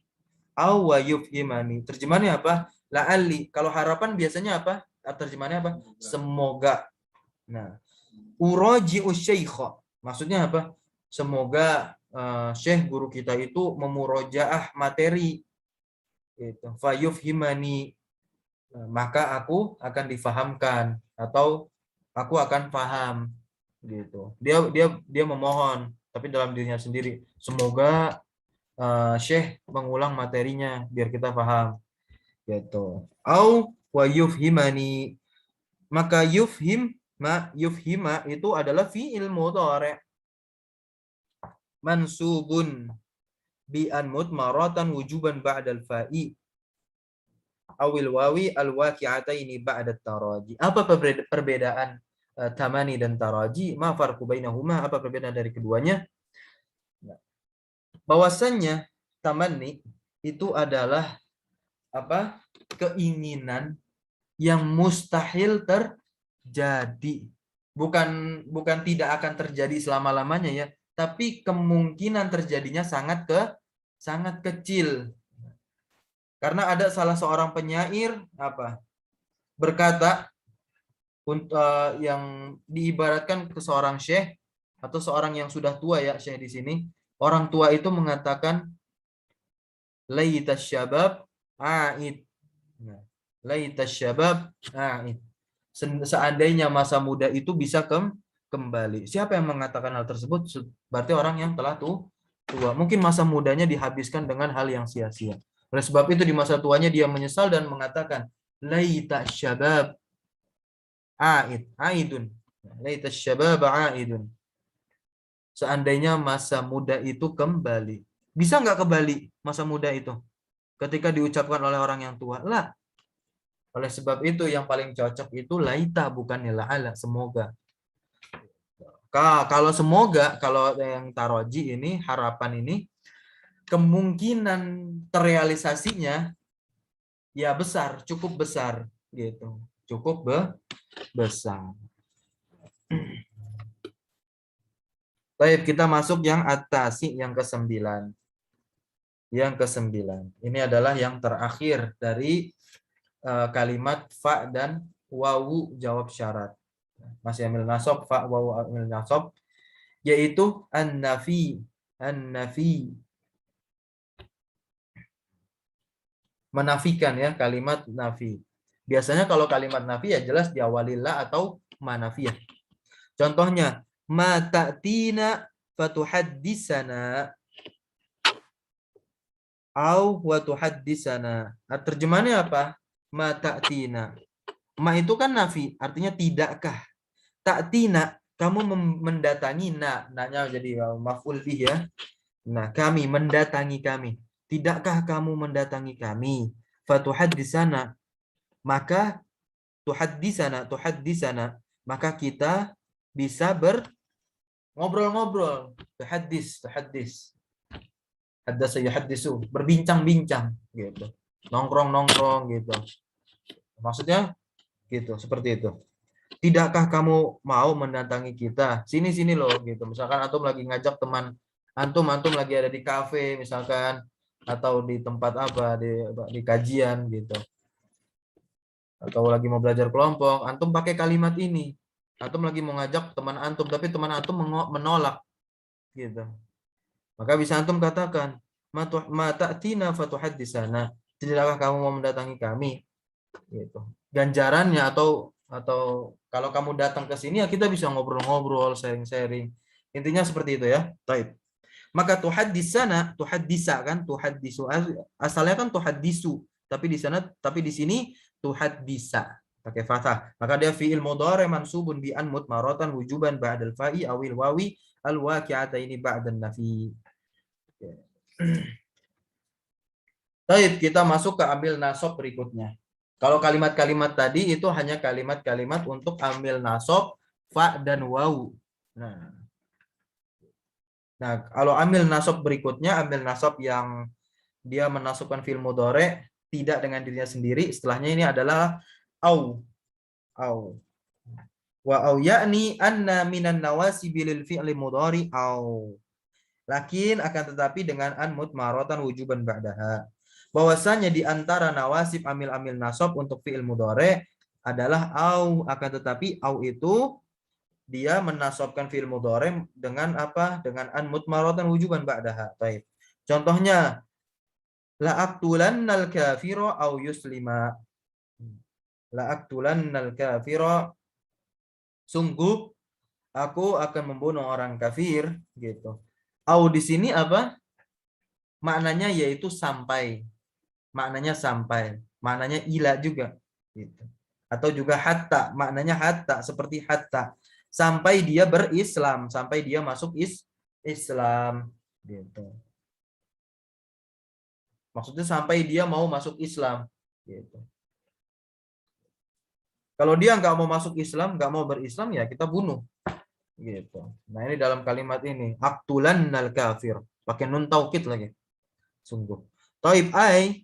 aw yufhimani. Terjemahannya apa? La'alli. Kalau harapan biasanya apa? Terjemahannya apa? Semoga. Nah, uraji'u syaikha. Maksudnya apa? Semoga syekh guru kita itu memurojaah materi. Itu. Fayufhimani. Nah, maka aku akan difahamkan atau aku akan paham gitu. Dia memohon tapi dalam dirinya sendiri. Semoga Syekh mengulang materinya biar kita paham gitu. Au wa yufhimani, maka yufhima itu adalah fi'il mudhari' mansubun bi an mutmaratan wujuban ba'dal fa'i awil wawi al waqi'ataini ba'da taraji. Apa perbedaan tamani dan taraji? Ma farqu bainahuma? Apa perbedaan dari keduanya? Bahwasannya tamanni itu adalah apa? Keinginan yang mustahil terjadi. Bukan tidak akan terjadi selama-lamanya ya, tapi kemungkinan terjadinya sangat kecil. Karena ada salah seorang penyair apa? Berkata yang diibaratkan ke seorang syekh atau seorang yang sudah tua ya, syekh di sini. Orang tua itu mengatakan, Laitas syabab a'id. Nah, laitas syabab a'id. Seandainya masa muda itu bisa kembali. Siapa yang mengatakan hal tersebut? Berarti orang yang telah tua. Mungkin masa mudanya dihabiskan dengan hal yang sia-sia. Oleh sebab itu di masa tuanya dia menyesal dan mengatakan, laita syabab a'id, a'idun. Laita syabab a'idun. Seandainya masa muda itu kembali. Bisa nggak kembali masa muda itu? Ketika diucapkan oleh orang yang tua. Lah. Oleh sebab itu yang paling cocok itu laita, bukannya la'ala. Semoga. Kalau semoga, kalau yang taroji ini, harapan ini, kemungkinan terrealisasinya ya besar, cukup besar gitu. Cukup besar. Baik, kita masuk yang atasi, yang ke-9. Yang ke-9. Ini adalah yang terakhir dari kalimat fa dan wawu jawab syarat. Masih ambil nasab, fa wawu ambil nasab, yaitu an-nafi. An-nafi. Menafikan ya, kalimat nafi. Biasanya kalau kalimat nafi ya jelas diawali la atau manafiyah. Contohnya, ma ta'tina fatuhaddisana au wa tuhaddisana. Terjemahannya apa? Ma ta'tina. Ma itu kan nafi, artinya tidakkah. Ta'tina, kamu mendatangi na. Nanya jadi maf'ul bih ya. Nah, kami mendatangi kami. Tidakkah kamu mendatangi kami? Fatuhaddisana. Maka tuhaddisana, maka kita bisa ngobrol-ngobrol. Tuhaddis. Haddasa yuhaddisu, berbincang-bincang gitu. Nongkrong-nongkrong gitu. Maksudnya gitu, seperti itu. Tidakkah kamu mau mendatangi kita? Sini loh gitu. Misalkan antum lagi ngajak teman antum lagi ada di kafe misalkan, atau di tempat apa, di kajian gitu. Atau lagi mau belajar kelompok, antum pakai kalimat ini. Antum lagi mau ngajak teman antum, tapi teman antum menolak gitu. Maka bisa antum katakan, ma ta'tina fatuhaddisana. Tidakkah kamu mau mendatangi kami? Gitu. Ganjarannya atau kalau kamu datang ke sini ya kita bisa ngobrol-ngobrol, sharing-sharing. Intinya seperti itu ya. Baik. Maka tuhaddisa kan, tuhaddisu. Asalnya kan tuhaddisu, tapi di sini tuhaddisa pakai fathah. Maka dia fi'il mudhari mansubun bi an mutmaratan wujuban ba'dal fa'i awil wawi al waqi'ataini ba'dan nafi. Baik, kita masuk ke ambil nasab berikutnya. Kalau kalimat-kalimat tadi itu hanya kalimat-kalimat untuk ambil nasab fa dan wawu. Nah, kalau ambil nasab berikutnya, ambil nasab yang dia menasabkan fi'il mudhari tidak dengan dirinya sendiri, setelahnya ini adalah au. Wa au yakni anna minan nawasibi lil fi'li mudhari au. Lakin akan tetapi dengan an mutmaratan wujuban ba'daha. Bahwasanya di antara nawasib amil-amil nasab untuk fi'il mudhari adalah au, akan tetapi au itu dia menasabkan fi'il mudhari dengan apa? Dengan an mutmaratan wujuban ba'daha. Baik. Contohnya la aqtulannal kafira au yuslima. La aqtulannal kafira, sungguh aku akan membunuh orang kafir gitu. Au di sini apa? Maknanya yaitu sampai. Maknanya sampai. Maknanya ila juga gitu. Atau juga hatta, maknanya hatta, seperti hatta. Sampai dia berislam, sampai dia masuk Islam gitu. Maksudnya sampai dia mau masuk Islam gitu. Kalau dia nggak mau masuk Islam, nggak mau berislam, ya kita bunuh gitu. Nah, ini dalam kalimat ini, aqtulannal kafir, pakai nun taukid lagi. Sungguh. Taib ai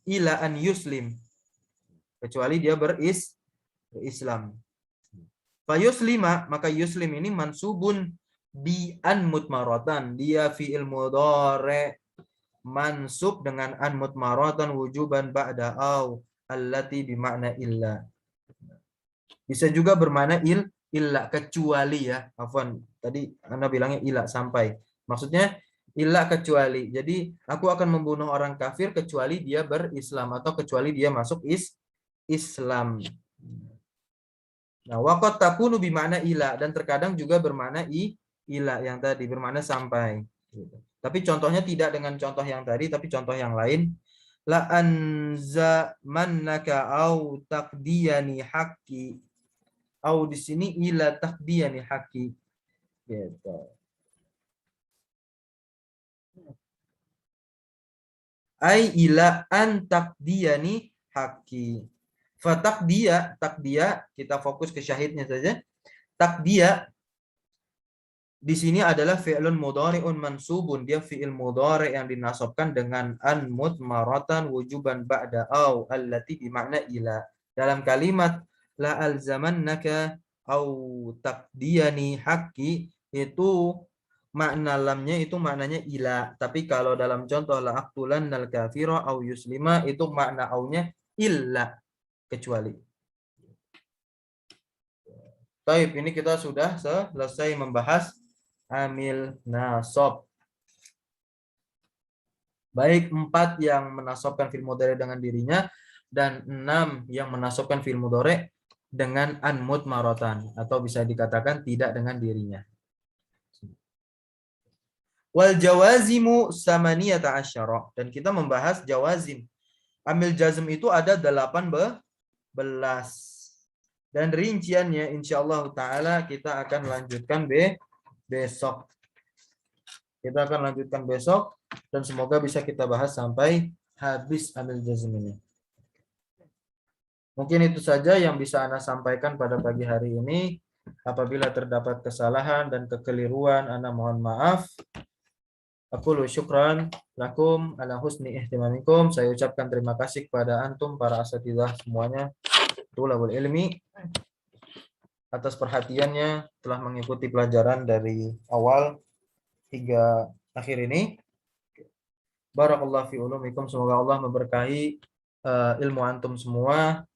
ila an yuslim, kecuali dia berislam. Fa yuslima, maka yuslim ini mansubun bi an mutmaratan, dia fi'il mudhari mansub dengan an mutmaratan wujuban ba'da au allati bi makna illa. Bisa juga bermakna illa, kecuali ya. Afwan, tadi Anda bilangnya illa, sampai. Maksudnya illa kecuali. Jadi aku akan membunuh orang kafir kecuali dia berislam atau kecuali dia masuk Islam. Nah, waqat takunu bima'na ila dan terkadang juga bermakna ila yang tadi bermakna sampai. Gitu. Tapi contohnya tidak dengan contoh yang tadi, tapi contoh yang lain. La anza mannaka au taqdiyani haqqi. Au di sini ila taqdiyani haqqi. Gitu. Ai ila an taqdiyani haqqi. Fatakdia, takdia, kita fokus ke syahidnya saja. Takdia di sini adalah fi'lun mudhari'un mansubun. Dia fi'il mudhari' yang dinasabkan dengan an mudmaratan wujuban ba'da au allati bimakna ila. Dalam kalimat la alzamannaka au takdiyani haqqi itu makna lamnya itu maknanya ila. Tapi kalau dalam contoh la aqtulannal kafira au yuslima itu makna aunya illa, kecuali. Baik, ini kita sudah selesai membahas amil nasab. Baik 4 yang menasabkan fi'il mudhari dengan dirinya dan 6 yang menasabkan fi'il mudhari dengan an mudmaratan atau bisa dikatakan tidak dengan dirinya. Wal jawazimu samaniyata asyara, dan kita membahas jawazim. Amil jazm itu ada 18 dan rinciannya insyaallah taala kita akan lanjutkan besok. Kita akan lanjutkan besok dan semoga bisa kita bahas sampai habis amil jazm ini. Mungkin itu saja yang bisa Ana sampaikan pada pagi hari ini. Apabila terdapat kesalahan dan kekeliruan, Ana mohon maaf. Aku syukran lakum ala husni ihtimamikum. Saya ucapkan terima kasih kepada antum para asatidzah semuanya, tulabul ilmi, atas perhatiannya telah mengikuti pelajaran dari awal hingga akhir ini. Barakallahu fi ulumikum. Semoga Allah memberkahi ilmu antum semua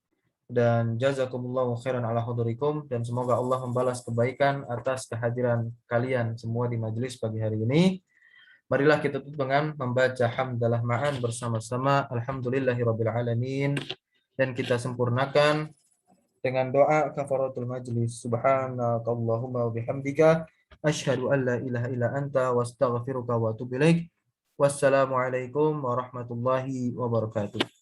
dan jazakumullahu khairan ala hudurikum, dan semoga Allah membalas kebaikan atas kehadiran kalian semua di majelis pagi hari ini. Marilah kita tutup dengan membaca hamdalah ma'an bersama-sama alhamdulillahirabbil alamin, dan kita sempurnakan dengan doa kafaratul majlis. Subhanakallahumma wa bihamdika asyhadu an la ilaha illa anta wastaghfiruka wa atubu ilaik. Wassalamualaikum warahmatullahi wabarakatuh.